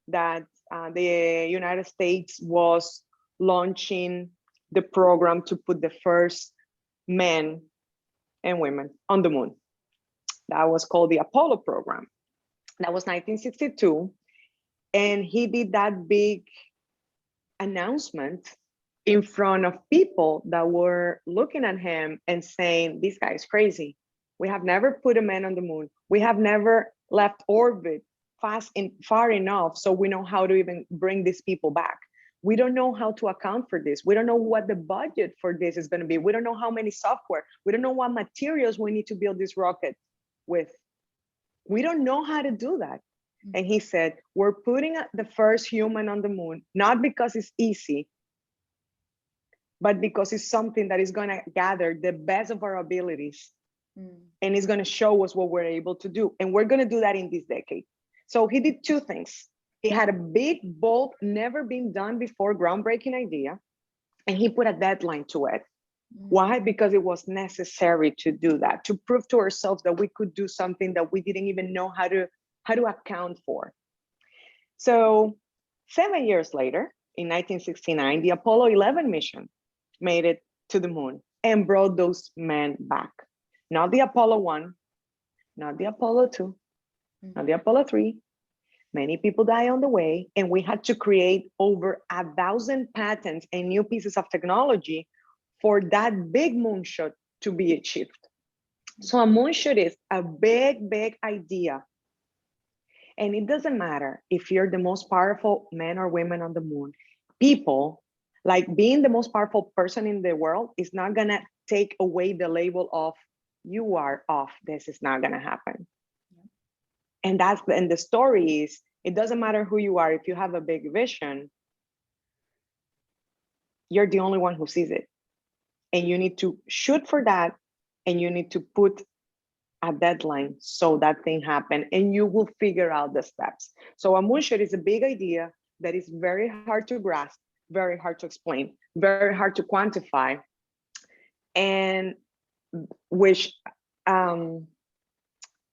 that the United States was launching the program to put the first men and women on the moon. That was called the Apollo program. That was 1962. And he did that big announcement in front of people that were looking at him and saying, this guy is crazy. We have never put a man on the moon. We have never left orbit far enough so we know how to even bring these people back. We don't know how to account for this. We don't know what the budget for this is going to be. We don't know how many software. We don't know what materials we need to build this rocket with. We don't know how to do that. And he said, we're putting the first human on the moon, not because it's easy, but because it's something that is going to gather the best of our abilities. And it's going to show us what we're able to do. And we're going to do that in this decade. So he did two things. He had a big, bold, never been done before, groundbreaking idea. And he put a deadline to it. Why? Because it was necessary to do that, to prove to ourselves that we could do something that we didn't even know how to account for. So 7 years later, in 1969, the Apollo 11 mission made it to the moon and brought those men back. Not the Apollo 1, not the Apollo 2, not the Apollo 3. Many people died on the way, and we had to create over 1,000 patents and new pieces of technology for that big moonshot to be achieved. So a moonshot is a big, big idea. And it doesn't matter if you're the most powerful man or women on the moon. People, like being the most powerful person in the world, is not gonna take away the label of you are off, this is not gonna happen. And the story is, it doesn't matter who you are, if you have a big vision, you're the only one who sees it. And you need to shoot for that, and you need to put a deadline so that thing happen, and you will figure out the steps. So a moonshot is a big idea that is very hard to grasp, very hard to explain, very hard to quantify, and which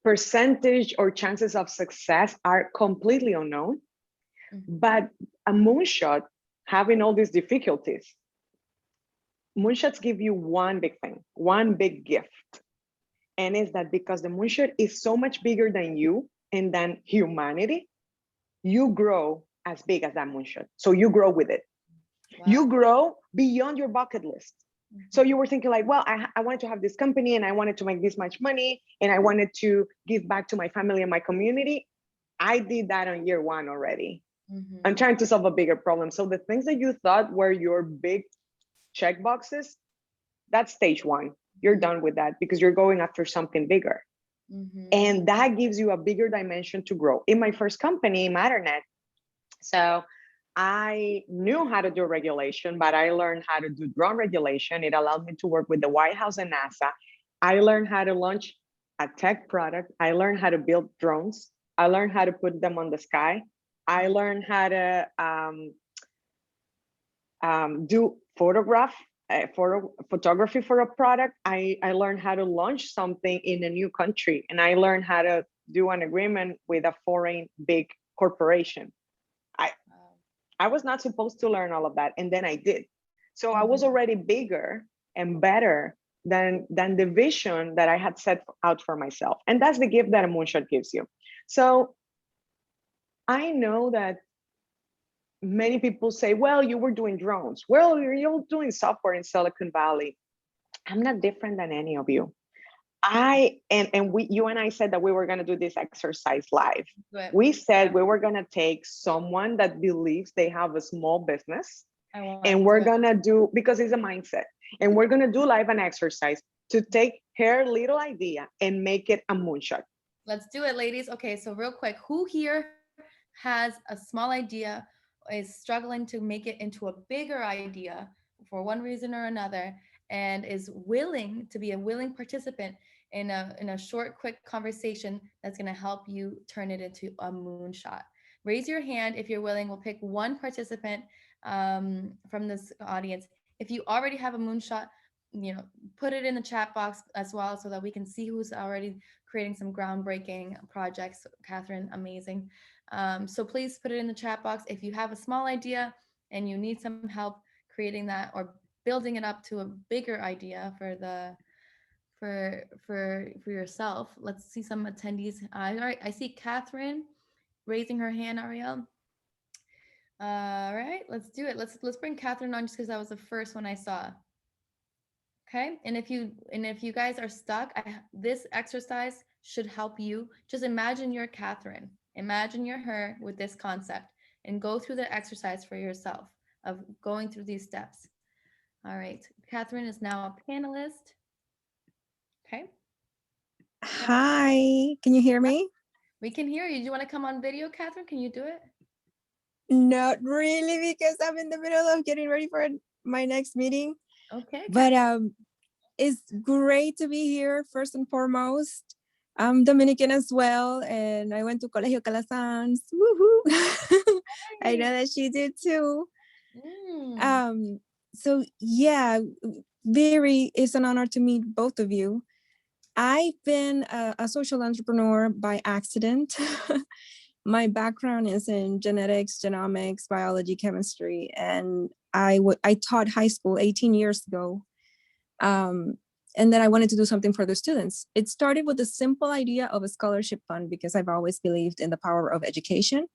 percentage or chances of success are completely unknown. But a moonshot, having all these difficulties, moonshots give you one big thing, one big gift. And it's that because the moonshot is so much bigger than you and than humanity, you grow as big as that moonshot. So you grow with it. Wow. You grow beyond your bucket list. So you were thinking like, well, I wanted to have this company and I wanted to make this much money and I wanted to give back to my family and my community. I did that on year one already. I'm trying to solve a bigger problem. So the things that you thought were your big check boxes, that's stage one. You're done with that because you're going after something bigger. And that gives you a bigger dimension to grow. In my first company, Matternet, so I knew how to do regulation, but I learned how to do drone regulation. It allowed me to work with the White House and NASA. I learned how to launch a tech product. I learned how to build drones. I learned how to put them on the sky. I learned how to do photography for a product. I learned how to launch something in a new country, and I learned how to do an agreement with a foreign big corporation. I was not supposed to learn all of that, and then I did. So I was already bigger and better than the vision that I had set out for myself. And that's the gift that a moonshot gives you. So I know that many people say, well, you were doing drones. Well, you're doing software in Silicon Valley. I'm not different than any of you. You and I said that we were going to do this exercise live. We said we were going to take someone that believes they have a small business, and we're going to do, because it's a mindset, and we're going to do live an exercise to take her little idea and make it a moonshot. Let's do it, ladies. Okay, so real quick, who here has a small idea, is struggling to make it into a bigger idea for one reason or another, and is willing to be a willing participant in a short, quick conversation that's going to help you turn it into a moonshot? Raise your hand if you're willing. We'll pick one participant from this audience. If you already have a moonshot, put it in the chat box as well, so that we can see who's already creating some groundbreaking projects. Catherine, amazing. So please put it in the chat box if you have a small idea and you need some help creating that or building it up to a bigger idea for yourself. Let's see some attendees. All right, I see Catherine raising her hand, Ariel. All right, let's do it. Let's bring Catherine on, just because that was the first one I saw. Okay, and if you guys are stuck, this exercise should help you. Just imagine you're Catherine. Imagine you're her with this concept, and go through the exercise for yourself of going through these steps. All right, Catherine is now a panelist. Okay. Hi, can you hear me? We can hear you. Do you want to come on video, Catherine? Can you do it? Not really, because I'm in the middle of getting ready for my next meeting. Okay. But it's great to be here, first and foremost. I'm Dominican as well, and I went to Colegio Calasanz. Woohoo! I know that she did too. So yeah, it's an honor to meet both of you. I've been a social entrepreneur by accident. My background is in genetics, genomics, biology, chemistry, and I taught high school 18 years ago. And then I wanted to do something for the students. It started with the simple idea of a scholarship fund, because I've always believed in the power of education.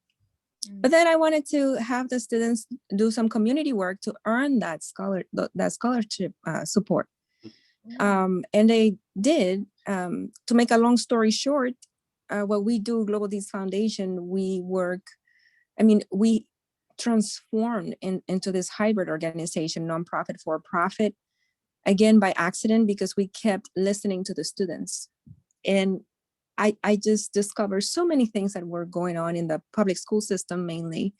But then I wanted to have the students do some community work to earn that scholarship support. And they did. To make a long story short, what we do, Global Deeds Foundation, we transformed into this hybrid organization, nonprofit for profit, again by accident, because we kept listening to the students. And I just discovered so many things that were going on in the public school system mainly.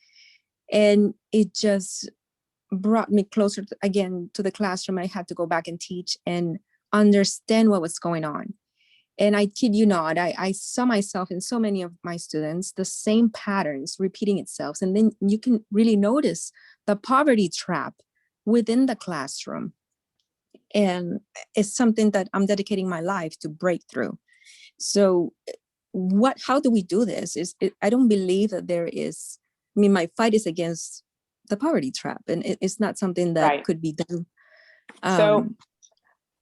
And it just brought me closer again to the classroom. I had to go back and teach and understand what was going on. And I kid you not, I saw myself in so many of my students, the same patterns repeating itself. And then you can really notice the poverty trap within the classroom. And it's something that I'm dedicating my life to break through. So how do we do this? I don't believe that there is, my fight is against the poverty trap, and it's not something that could be done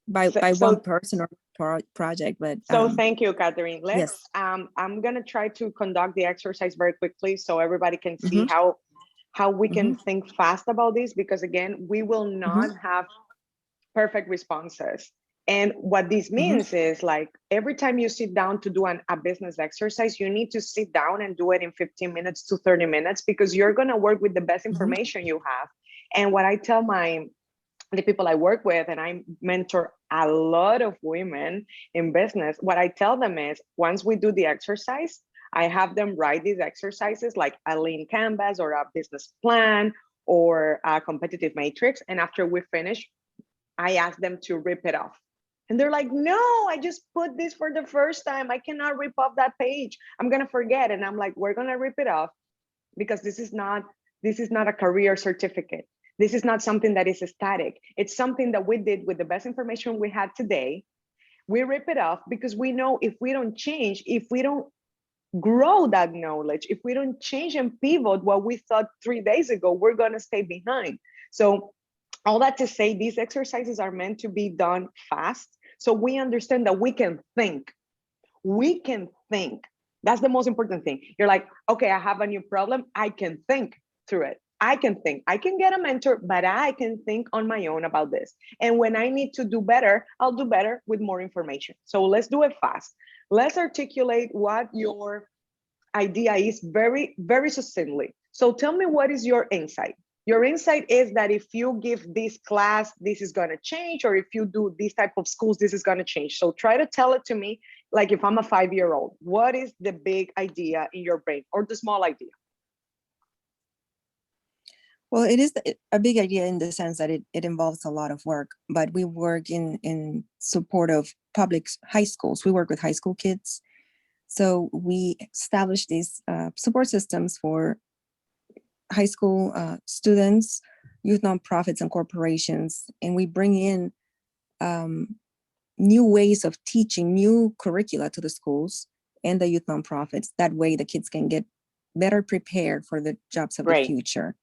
by one person or project. But so thank you, Catherine. Yes. I'm gonna try to conduct the exercise very quickly so everybody can see how we can think fast about this, because again, we will not have perfect responses. And what this means is, like, every time you sit down to do a business exercise, you need to sit down and do it in 15 minutes to 30 minutes, because you're going to work with the best information you have. And what I tell my the people I work with, and I mentor a lot of women in business, what I tell them is once we do the exercise, I have them write these exercises like a lean canvas or a business plan or a competitive matrix. And after we finish, I ask them to rip it off. And they're like, no, I just put this for the first time. I cannot rip off that page. I'm going to forget. And I'm like, we're going to rip it off because this is not a career certificate. This is not something that is static. It's something that we did with the best information we had today. We rip it off because we know if we don't change, if we don't grow that knowledge, if we don't change and pivot what we thought 3 days ago, we're going to stay behind. So all that to say, these exercises are meant to be done fast. So we understand that we can think. We can think. That's the most important thing. You're like, okay, I have a new problem. I can think through it. I can think. I can get a mentor, but I can think on my own about this. And when I need to do better, I'll do better with more information. So let's do it fast. Let's articulate what your idea is very, very succinctly. So tell me, what is your insight? Your insight is that if you give this class, this is going to change, or if you do this type of schools, this is going to change. So try to tell it to me like if I'm a 5-year-old. What is the big idea in your brain, or the small idea? Well, it is a big idea in the sense that it involves a lot of work, but we work in support of public high schools. We work with high school kids. So we establish these support systems for high school students, youth nonprofits and corporations, and we bring in new ways of teaching, new curricula to the schools and the youth nonprofits. That way the kids can get better prepared for the jobs of the future.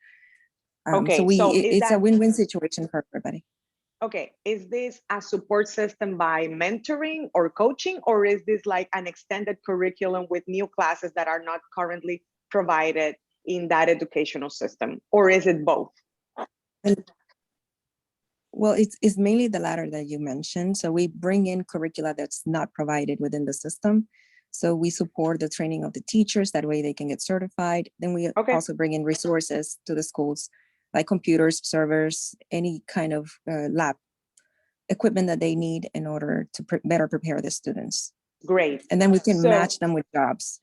Okay, so it's a win-win situation for everybody. Okay, is this a support system by mentoring or coaching, or is this like an extended curriculum with new classes that are not currently provided in that educational system, or is it both? Well, it's mainly the latter that you mentioned. So we bring in curricula that's not provided within the system. So we support the training of the teachers. That way they can get certified. Then we also bring in resources to the schools, like computers, servers, any kind of lab equipment that they need in order to better prepare the students. Great. And then we can match them with jobs.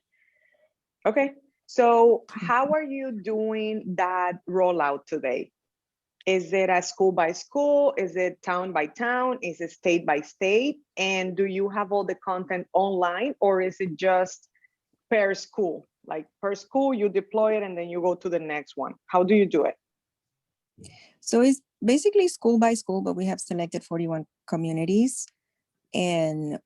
Okay. So how are you doing that rollout today? Is it a school by school? Is it town by town? Is it state by state? And do you have all the content online, or is it just per school? Like per school, you deploy it and then you go to the next one. How do you do it? So it's basically school by school, but we have selected 41 communities, and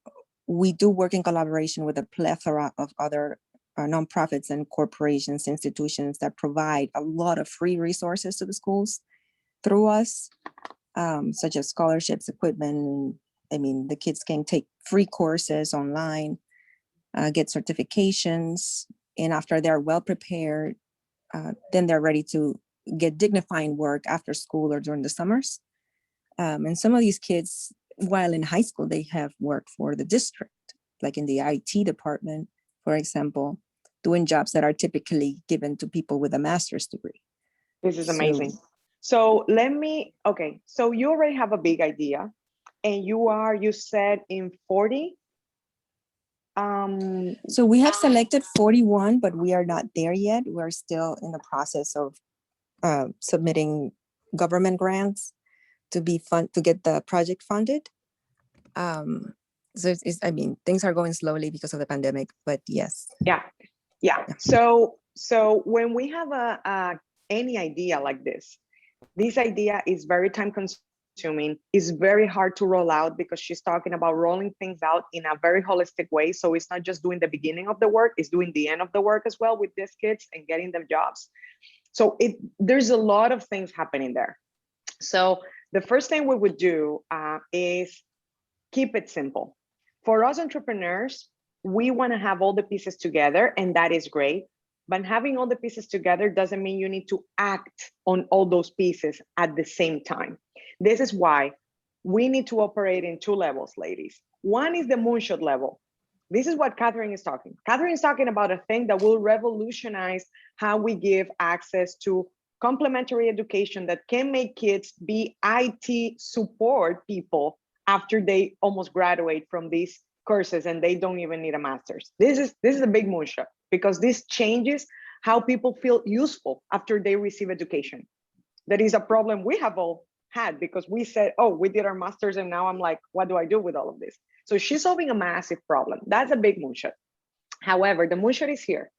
we do work in collaboration with a plethora of other nonprofits and corporations, institutions that provide a lot of free resources to the schools through us, such as scholarships, equipment. I mean, the kids can take free courses online, get certifications, and after they're well prepared, then they're ready to get dignifying work after school or during the summers. And some of these kids, while in high school, they have worked for the district, like in the IT department, for example, doing jobs that are typically given to people with a master's degree. This is amazing. So okay, so you already have a big idea, and you said in 40? So we have selected 41, but we are not there yet. We're still in the process of submitting government grants to get the project funded. So I mean, things are going slowly because of the pandemic, but yes. Yeah. So when we have any idea like this idea is very time consuming. It's very hard to roll out because she's talking about rolling things out in a very holistic way. So it's not just doing the beginning of the work, it's doing the end of the work as well with these kids and getting them jobs. So there's a lot of things happening there. So the first thing we would do is keep it simple. For us entrepreneurs, we want to have all the pieces together, and that is great. But having all the pieces together doesn't mean you need to act on all those pieces at the same time. This is why we need to operate in 2 levels, ladies. One is the moonshot level. This is what Catherine is talking. Catherine is talking about a thing that will revolutionize how we give access to complementary education that can make kids be IT support people after they almost graduate from these courses and they don't even need a master's. This is a big moonshot because this changes how people feel useful after they receive education. That is a problem we have all had because we said, oh, we did our master's and now I'm like, what do I do with all of this? So she's solving a massive problem. That's a big moonshot. However, the moonshot is here.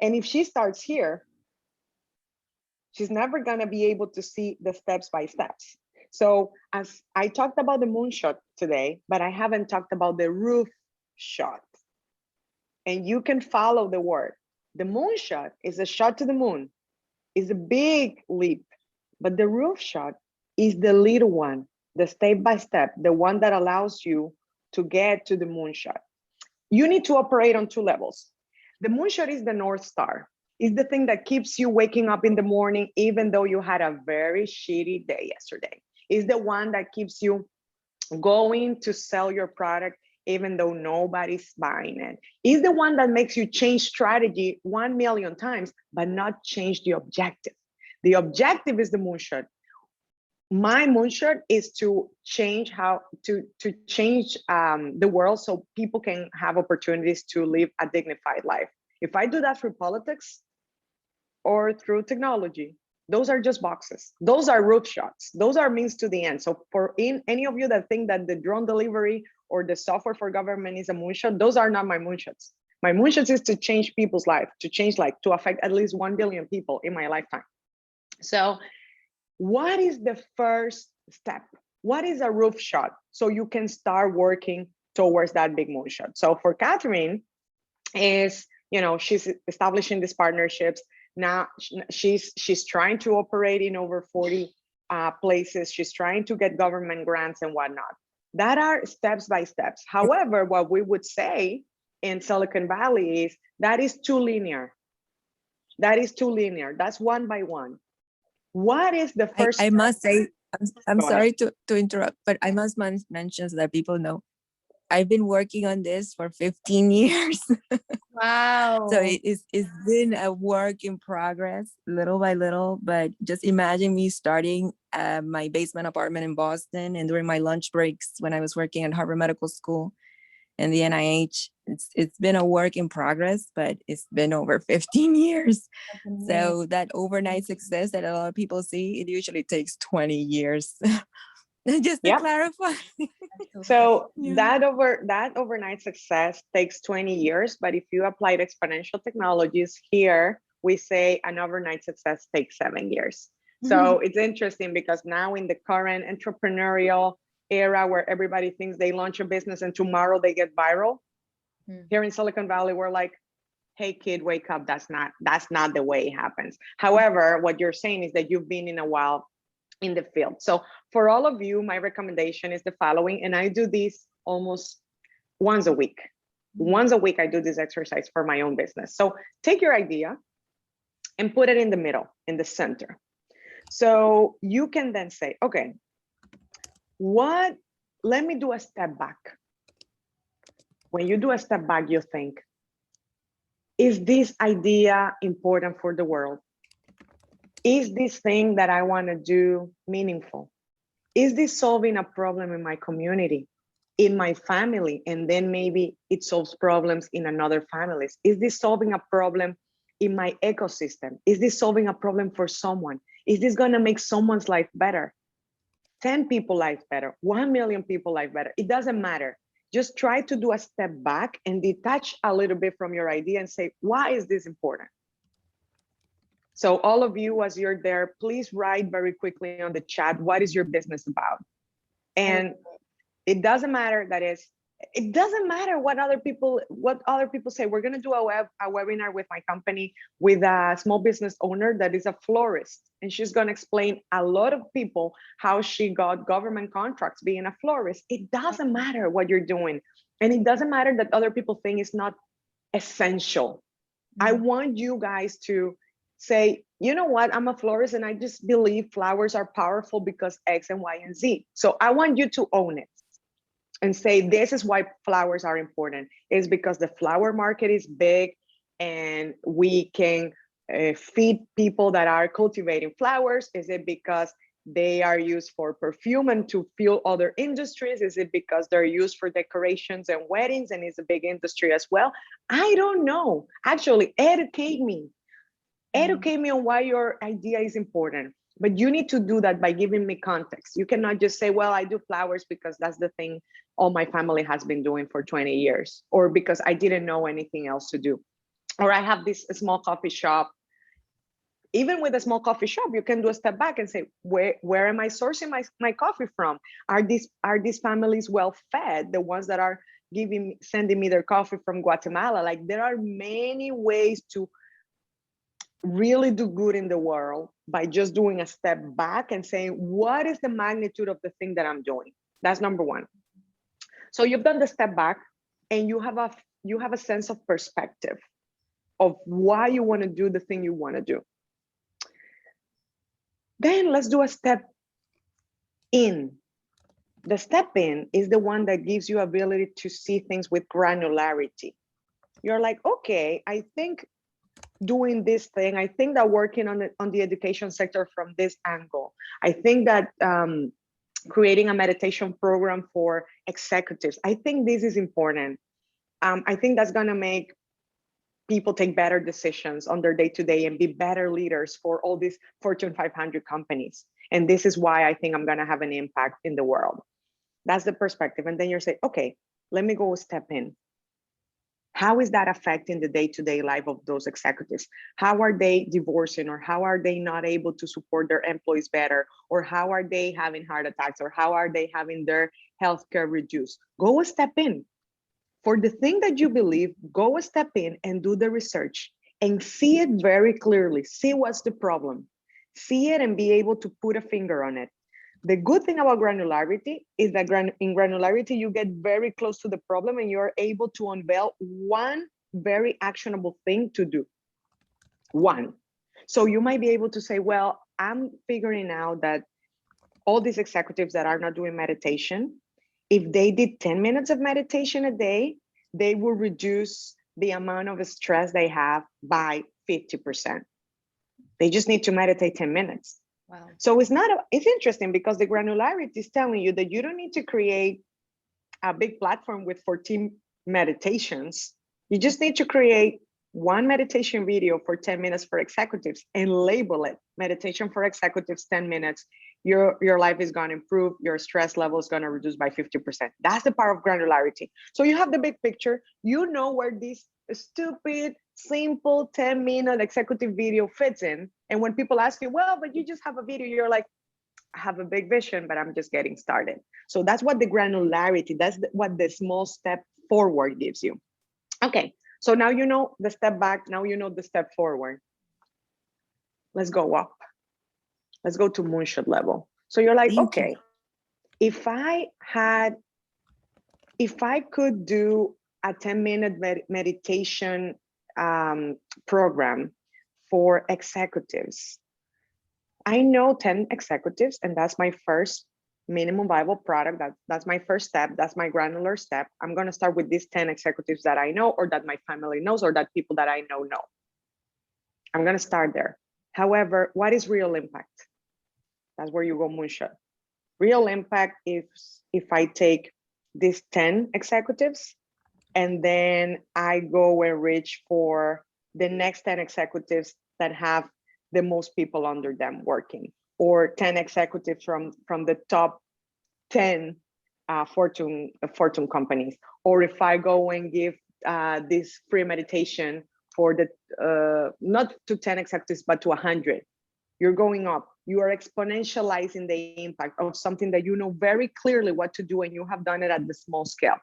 And if she starts here, she's never gonna be able to see the steps by steps. So as I talked about the moonshot today, but I haven't talked about the roof shot. And you can follow the word. The moonshot is a shot to the moon, is a big leap, but the roof shot is the little one, the step by step, the one that allows you to get to the moonshot. You need to operate on two levels. The moonshot is the North Star. It's the thing that keeps you waking up in the morning, even though you had a very shitty day yesterday. It's the one that keeps you going to sell your product, even though nobody's buying it. It's the one that makes you change strategy 1 million times, but not change the objective. The objective is the moonshot. My moonshot is to change change the world so people can have opportunities to live a dignified life. If I do that through politics or through technology, those are just boxes. Those are roof shots. Those are means to the end. So for any of you that think that the drone delivery or the software for government is a moonshot, those are not my moonshots. My moonshots is to change people's life, to affect at least 1 billion people in my lifetime. So what is the first step? What is a roof shot? So you can start working towards that big moonshot. So for Catherine is, she's establishing these partnerships. Now she's trying to operate in over 40 places. She's trying to get government grants and whatnot. That are steps by steps. However, what we would say in Silicon Valley is that is too linear. That is too linear. That's one by one. What is the first? I must say, I'm Go sorry to interrupt, but I must mention so that people know. I've been working on this for 15 years. Wow. So it's been a work in progress, little by little, but just imagine me starting my basement apartment in Boston and during my lunch breaks when I was working at Harvard Medical School and the NIH. It's been a work in progress, but it's been over 15 years. So that overnight success that a lot of people see, it usually takes 20 years. Just to clarify. So that overnight success takes 20 years, but if you applied exponential technologies here, we say an overnight success takes 7 years. So it's interesting because now in the current entrepreneurial era where everybody thinks they launch a business and tomorrow they get viral, here in Silicon Valley, we're like, hey kid, wake up. That's not the way it happens. However, what you're saying is that you've been in a while in the field. So for all of you, my recommendation is the following, and I do this almost once a week. Once a week, I do this exercise for my own business. So take your idea and put it in the middle, in the center. So you can then say, okay, let me do a step back. When you do a step back, you think, is this idea important for the world? Is this thing that I want to do meaningful? Is this solving a problem in my community, in my family, and then maybe it solves problems in another families? Is this solving a problem in my ecosystem? Is this solving a problem for someone? Is this going to make someone's life better? 10 people life better, 1 million people life better. It doesn't matter. Just try to do a step back and detach a little bit from your idea and say, why is this important? So all of you, as you're there, please write very quickly on the chat, what is your business about? And it doesn't matter it doesn't matter what other people say. We're going to do a webinar with my company with a small business owner that is a florist. And she's going to explain a lot of people how she got government contracts being a florist. It doesn't matter what you're doing. And it doesn't matter that other people think it's not essential. I want you guys to say, you know what, I'm a florist and I just believe flowers are powerful because X and Y and Z. So I want you to own it and say, this is why flowers are important. It's because the flower market is big and we can feed people that are cultivating flowers? Is it because they are used for perfume and to fuel other industries? Is it because they're used for decorations and weddings and it's a big industry as well? I don't know. Actually, educate me. Educate me on why your idea is important. But you need to do that by giving me context. You cannot just say, well, I do flowers because that's the thing all my family has been doing for 20 years, or because I didn't know anything else to do. Or I have this small coffee shop. Even with a small coffee shop, you can do a step back and say, where am I sourcing my coffee from? Are these families well fed? The ones that are sending me their coffee from Guatemala? Like, there are many ways to really do good in the world by just doing a step back and saying, what is the magnitude of the thing that I'm doing? That's number one. So you've done the step back and you have a sense of perspective of why you want to do the thing you want to do. Then let's do a step in. The step in is the one that gives you ability to see things with granularity. You're like, okay, I think doing this thing, I think that working on the education sector from this angle, I think that creating a meditation program for executives, I think this is important. I think that's going to make people take better decisions on their day-to-day and be better leaders for all these Fortune 500 companies. And this is why I think I'm going to have an impact in the world. That's the perspective. And then you're saying, okay, let me go a step in. How is that affecting the day-to-day life of those executives? How are they divorcing, or how are they not able to support their employees better? Or how are they having heart attacks? Or how are they having their healthcare reduced? Go a step in. For the thing that you believe, go a step in and do the research and see it very clearly. See what's the problem. See it and be able to put a finger on it. The good thing about granularity is that in granularity, you get very close to the problem and you're able to unveil one very actionable thing to do. One. So you might be able to say, well, I'm figuring out that all these executives that are not doing meditation, if they did 10 minutes of meditation a day, they will reduce the amount of stress they have by 50%. They just need to meditate 10 minutes. Wow. So it's interesting because the granularity is telling you that you don't need to create a big platform with 14 meditations. You just need to create one meditation video for 10 minutes for executives and label it meditation for executives 10 minutes. Your life is going to improve. Your stress level is going to reduce by 50%. That's the power of granularity. So you have the big picture. You know where this stupid, simple 10-minute executive video fits in. And when people ask you, well, but you just have a video, you're like, I have a big vision, but I'm just getting started. So that's what the granularity, what the small step forward gives you. Okay, so now you know the step back, now you know the step forward. Let's go up. Let's go to moonshot level. So you're like, okay, if I could do a 10-minute meditation program for executives, I know 10 executives, and that's my first minimum viable product. That's my first step. That's my granular step. I'm going to start with these 10 executives that I know, or that my family knows, or that people that I know. I'm going to start there. However, what is real impact? That's where you go moonshot. Real impact is if I take these 10 executives and then I go and reach for the next 10 executives that have the most people under them working, or 10 executives from the top 10 Fortune companies. Or if I go and give this free meditation for the not to 10 executives, but to 100, you're going up. You are exponentializing the impact of something that you know very clearly what to do, and you have done it at the small scale.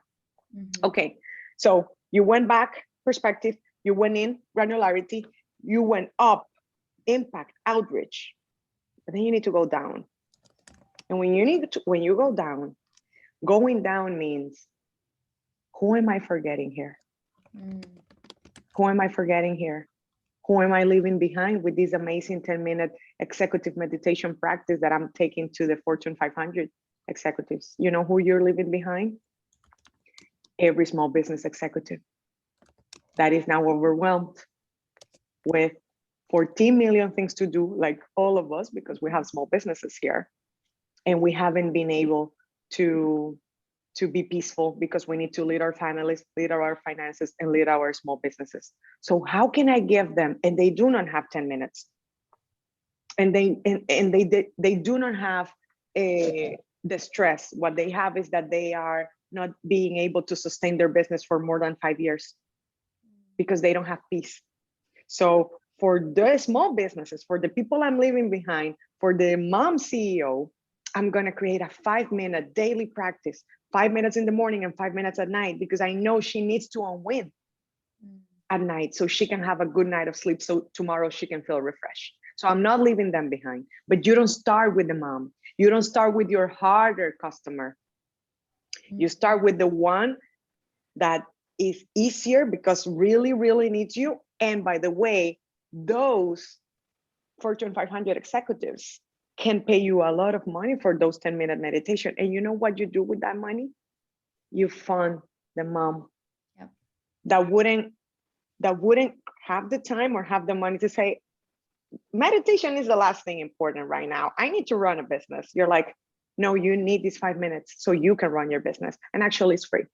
Mm-hmm. Okay, so you went back, perspective, you went in, granularity, you went up, impact, outreach, but then you need to go down. And when you go down, going down means, who am I forgetting here? Who am I forgetting here? Who am I leaving behind with this amazing 10-minute executive meditation practice that I'm taking to the Fortune 500 executives? You know who you're leaving behind? Every small business executive that is now overwhelmed with 14 million things to do, like all of us, because we have small businesses here, and we haven't been able to be peaceful because we need to lead our families, lead our finances, and lead our small businesses. So how can I give them? And they do not have 10 minutes. And they do not have the stress. What they have is that they are not being able to sustain their business for more than 5 years because they don't have peace. So for the small businesses, for the people I'm leaving behind, for the mom CEO, I'm gonna create a 5-minute daily practice, 5 minutes in the morning and 5 minutes at night, because I know she needs to unwind at night so she can have a good night of sleep, so tomorrow she can feel refreshed. So I'm not leaving them behind. But you don't start with the mom. You don't start with your harder customer. You start with the one that is easier because really, really needs you. And by the way, those Fortune 500 executives can pay you a lot of money for those 10-minute meditation. And you know what you do with that money? You fund the mom. Yep. that wouldn't have the time or have the money to say, meditation is the last thing important right now. I need to run a business. You're like, no, you need these 5 minutes so you can run your business. And actually it's free.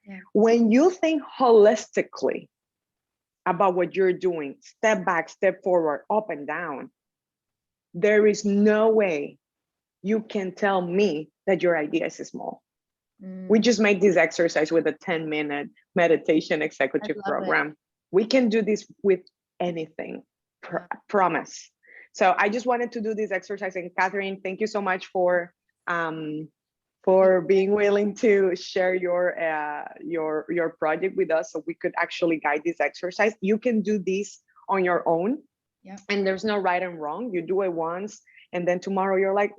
Yeah. When you think holistically about what you're doing, step back, step forward, up and down, there is no way you can tell me that your idea is small. We just made this exercise with a 10-minute meditation executive program. We can do this with anything, promise. So I just wanted to do this exercise. And Catherine, thank you so much for being willing to share your project with us so we could actually guide this exercise. You can do this on your own. Yeah. And there's no right and wrong. You do it once, and then tomorrow you're like,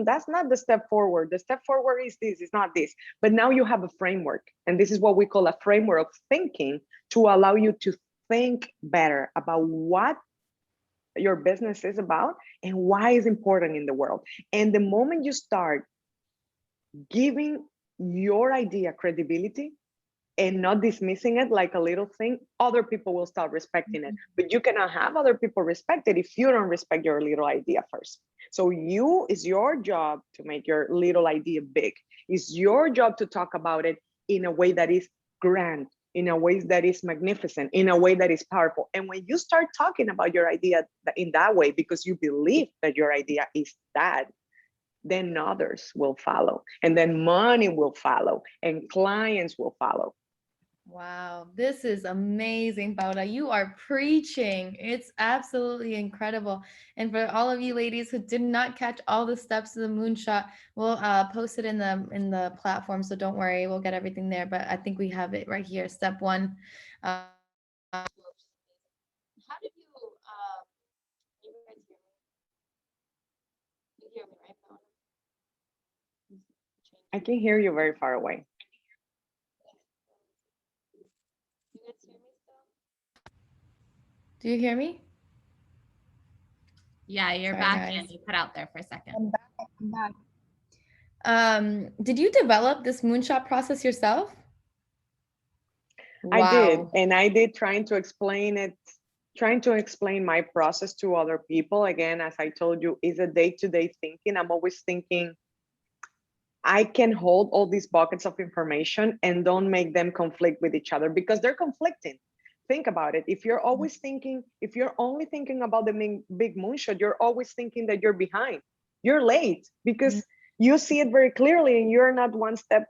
that's not the step forward. The step forward is this, it's not this. But now you have a framework. And this is what we call a framework of thinking to allow you to think better about what your business is about and why it's important in the world. And the moment you start giving your idea credibility and not dismissing it like a little thing, other people will start respecting it. But you cannot have other people respect it if you don't respect your little idea first. So it's your job to make your little idea big. It's your job to talk about it in a way that is grand, in a way that is magnificent, in a way that is powerful. And when you start talking about your idea in that way, because you believe that your idea is that, then others will follow, and then money will follow, and clients will follow. Wow, this is amazing, Paola. You are preaching. It's absolutely incredible. And for all of you ladies who did not catch all the steps of the moonshot, we'll post it in the platform. So don't worry, we'll get everything there. But I think we have it right here. Step 1. How did you guys hear me? You hear me, right, Paola? I can hear you very far away. Do you hear me? Yeah, you're Sorry, back guys. in. You put out there for a second. I'm back. Did you develop this moonshot process yourself? I did, and I did trying to explain my process to other people. Again, as I told you, is a day-to-day thinking. I'm always thinking I can hold all these buckets of information and don't make them conflict with each other because they're conflicting. Think about it. If you're only thinking about the big moonshot, you're always thinking that you're behind. You're late because you see it very clearly and you're not one step,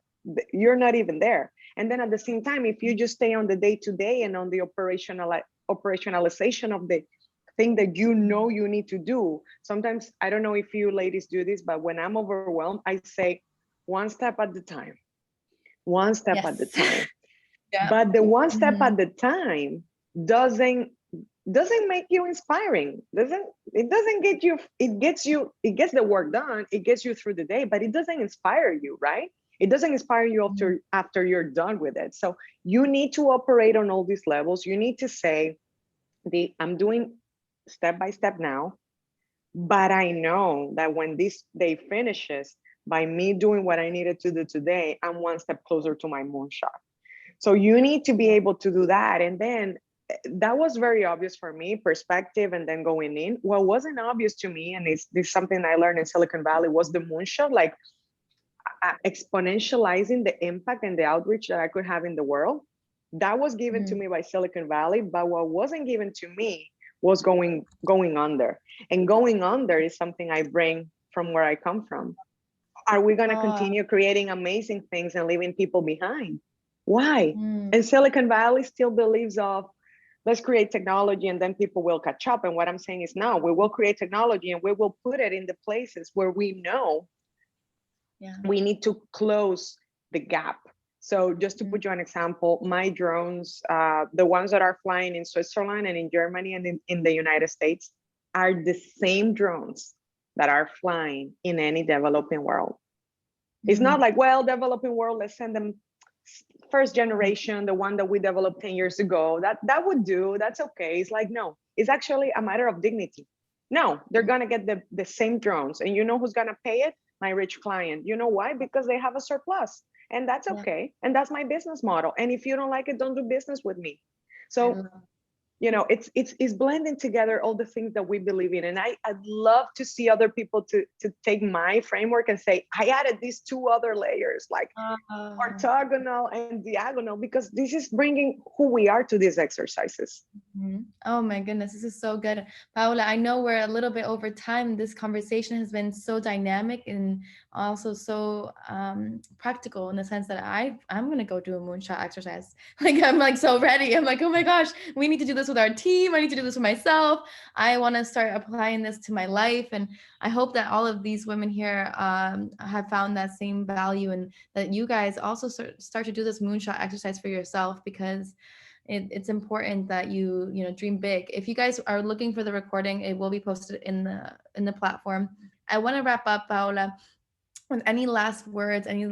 you're not even there. And then at the same time, if you just stay on the day-to-day and on the operationalization of the thing that you know you need to do, sometimes, I don't know if you ladies do this, but when I'm overwhelmed, I say, one step at the time, one step at the time. Yeah. But the one step at the time doesn't make you inspiring. It doesn't get you, it gets the work done, it gets you through the day, but it doesn't inspire you, right? It doesn't inspire you after you're done with it. So you need to operate on all these levels. You need to say, I'm doing step by step now, but I know that when this day finishes, by me doing what I needed to do today, I'm one step closer to my moonshot. So you need to be able to do that. And then that was very obvious for me, perspective and then going in. What wasn't obvious to me, and it's this something I learned in Silicon Valley, was the moonshot, like exponentializing the impact and the outreach that I could have in the world. That was given to me by Silicon Valley, but what wasn't given to me was going under. And going under is something I bring from where I come from. Are we going to continue creating amazing things and leaving people behind? Why? And Silicon Valley still believes of, let's create technology and then people will catch up. And what I'm saying is, no, we will create technology and we will put it in the places where we know we need to close the gap. So just to put you an example, my drones, the ones that are flying in Switzerland and in Germany and in the United States, are the same drones that are flying in any developing world. It's not like, well, developing world, let's send them first generation, the one that we developed 10 years ago. That would do, that's okay. It's like, no, it's actually a matter of dignity. No, they're gonna get the same drones. And you know who's gonna pay it? My rich client. You know why? Because they have a surplus. And that's okay. And that's my business model. And if you don't like it, don't do business with me. So, you know, it's blending together all the things that we believe in. And I'd love to see other people to take my framework and say, I added these 2 other layers, like orthogonal and diagonal, because this is bringing who we are to these exercises. Oh my goodness, this is so good. Paola, I know we're a little bit over time. This conversation has been so dynamic and also so practical in the sense that I'm going to go do a moonshot exercise. Like, I'm like so ready. I'm like, oh my gosh, we need to do this with our team. I need to do this for myself. I want to start applying this to my life. And I hope that all of these women here have found that same value, and that you guys also start to do this moonshot exercise for yourself, because it's important that you dream big. If you guys are looking for the recording, it will be posted in the platform. I want to wrap up, Paola, with any last words, any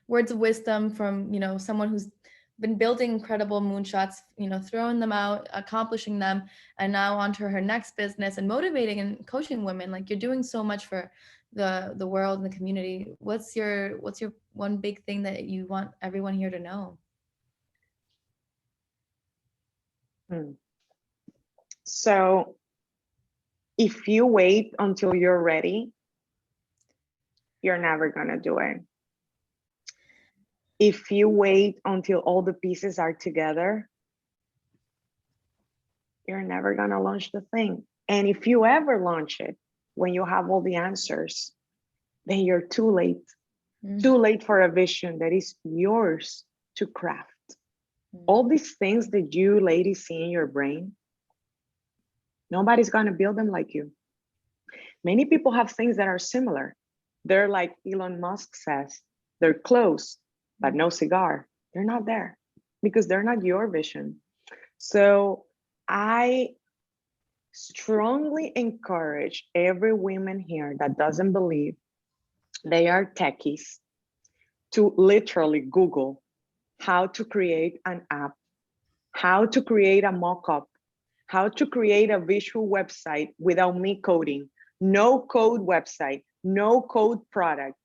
words of wisdom from someone who's been building incredible moonshots, throwing them out, accomplishing them, and now onto her next business and motivating and coaching women. Like, you're doing so much for the world and the community. What's your one big thing that you want everyone here to know? So if you wait until you're ready, you're never gonna do it. If you wait until all the pieces are together, you're never gonna launch the thing. And if you ever launch it when you have all the answers, then you're too late. Too late for a vision that is yours to craft. All these things that you ladies see in your brain, nobody's gonna build them like you. Many people have things that are similar. They're like Elon Musk says, they're close, but no cigar. They're not there because they're not your vision. So I strongly encourage every woman here that doesn't believe they are techies to literally Google how to create an app, how to create a mock-up, how to create a visual website without me coding, no code website, no code product.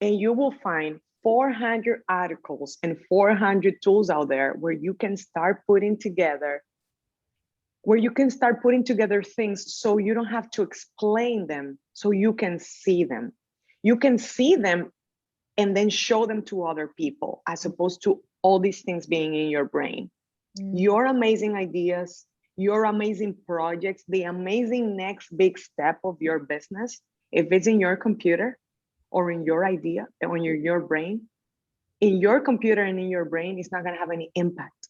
And you will find 400 articles and 400 tools out there where you can start putting together things so you don't have to explain them, so you can see them. You can see them and then show them to other people, as opposed to all these things being in your brain. Your amazing ideas, your amazing projects, the amazing next big step of your business, if it's in your computer or in your idea or in your brain, in your computer and in your brain, it's not going to have any impact.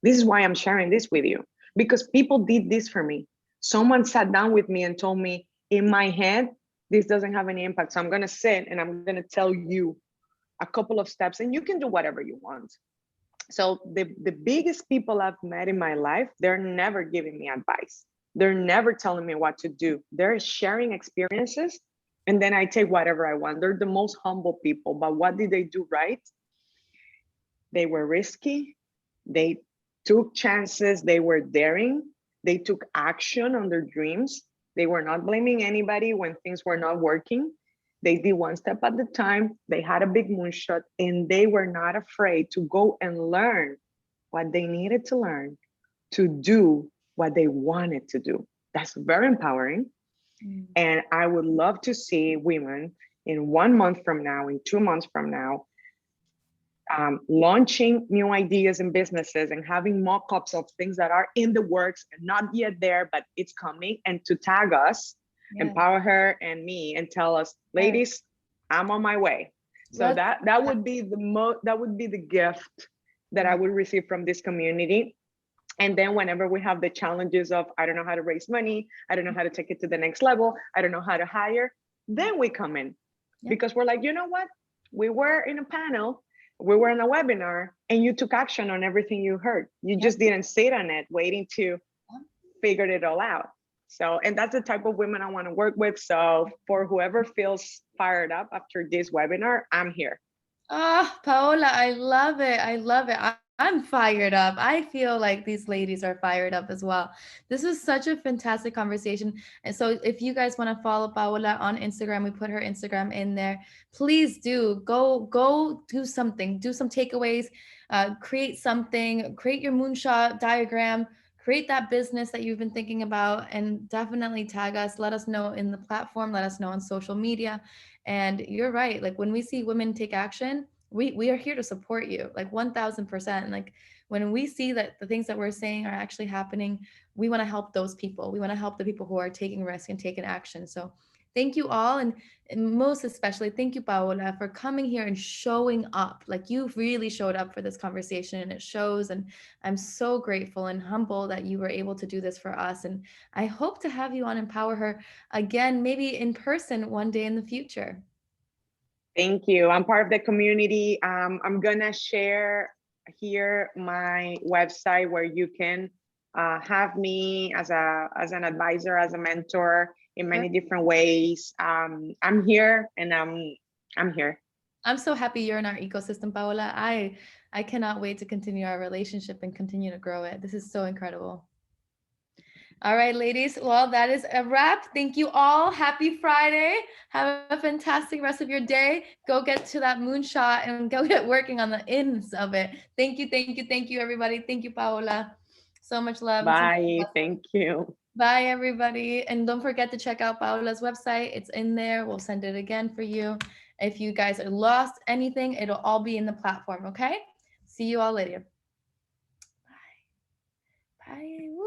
This is why I'm sharing this with you, because people did this for me. Someone sat down with me and told me, in my head, this doesn't have any impact. So I'm going to sit and I'm going to tell you a couple of steps and you can do whatever you want. So the biggest people I've met in my life, they're never giving me advice. They're never telling me what to do. They're sharing experiences and then I take whatever I want. They're the most humble people, but what did they do right? They were risky. They took chances. They were daring. They took action on their dreams. They were not blaming anybody when things were not working. They did one step at a time. They had a big moonshot and they were not afraid to go and learn what they needed to learn to do what they wanted to do. That's very empowering. And I would love to see women in 1 month from now, in 2 months from now, launching new ideas and businesses and having mock-ups of things that are in the works and not yet there, but it's coming, and to tag us, EmpowHer and me, and tell us, ladies, I'm on my way. So that would be the gift that I would receive from this community. And then whenever we have the challenges of, I don't know how to raise money, I don't know how to take it to the next level, I don't know how to hire, then we come in. Because we're like, you know what? We were in a panel, we were in a webinar, and you took action on everything you heard. You just didn't sit on it waiting to figure it all out. So, and that's the type of women I want to work with. So for whoever feels fired up after this webinar, I'm here. Paola, I love it. I love it. I'm fired up. I feel like these ladies are fired up as well. This was such a fantastic conversation. And so if you guys want to follow Paola on Instagram, we put her Instagram in there. Please do go do something, do some takeaways, create something, create your moonshot diagram, create that business that you've been thinking about, and definitely tag us. Let us know in the platform, let us know on social media. And you're right. Like when we see women take action, we are here to support you, like 1000%. And like when we see that the things that we're saying are actually happening, we want to help those people. We want to help the people who are taking risk and taking action. So thank you all. And most especially, thank you, Paola, for coming here and showing up. Like you really showed up for this conversation, and it shows. And I'm so grateful and humble that you were able to do this for us. And I hope to have you on EmpowHer again, maybe in person one day in the future. Thank you. I'm part of the community. I'm gonna share here my website where you can have me as an advisor, as a mentor in many different ways. I'm here, and I'm here. I'm so happy you're in our ecosystem, Paola. I cannot wait to continue our relationship and continue to grow it. This is so incredible. All right, ladies. Well, that is a wrap. Thank you all. Happy Friday. Have a fantastic rest of your day. Go get to that moonshot and go get working on the ins of it. Thank you, everybody. Thank you, Paola. So much love. Bye. Thank you. Bye, everybody. And don't forget to check out Paola's website. It's in there. We'll send it again for you. If you guys are lost anything, it'll all be in the platform, okay? See you all later. Bye. Bye.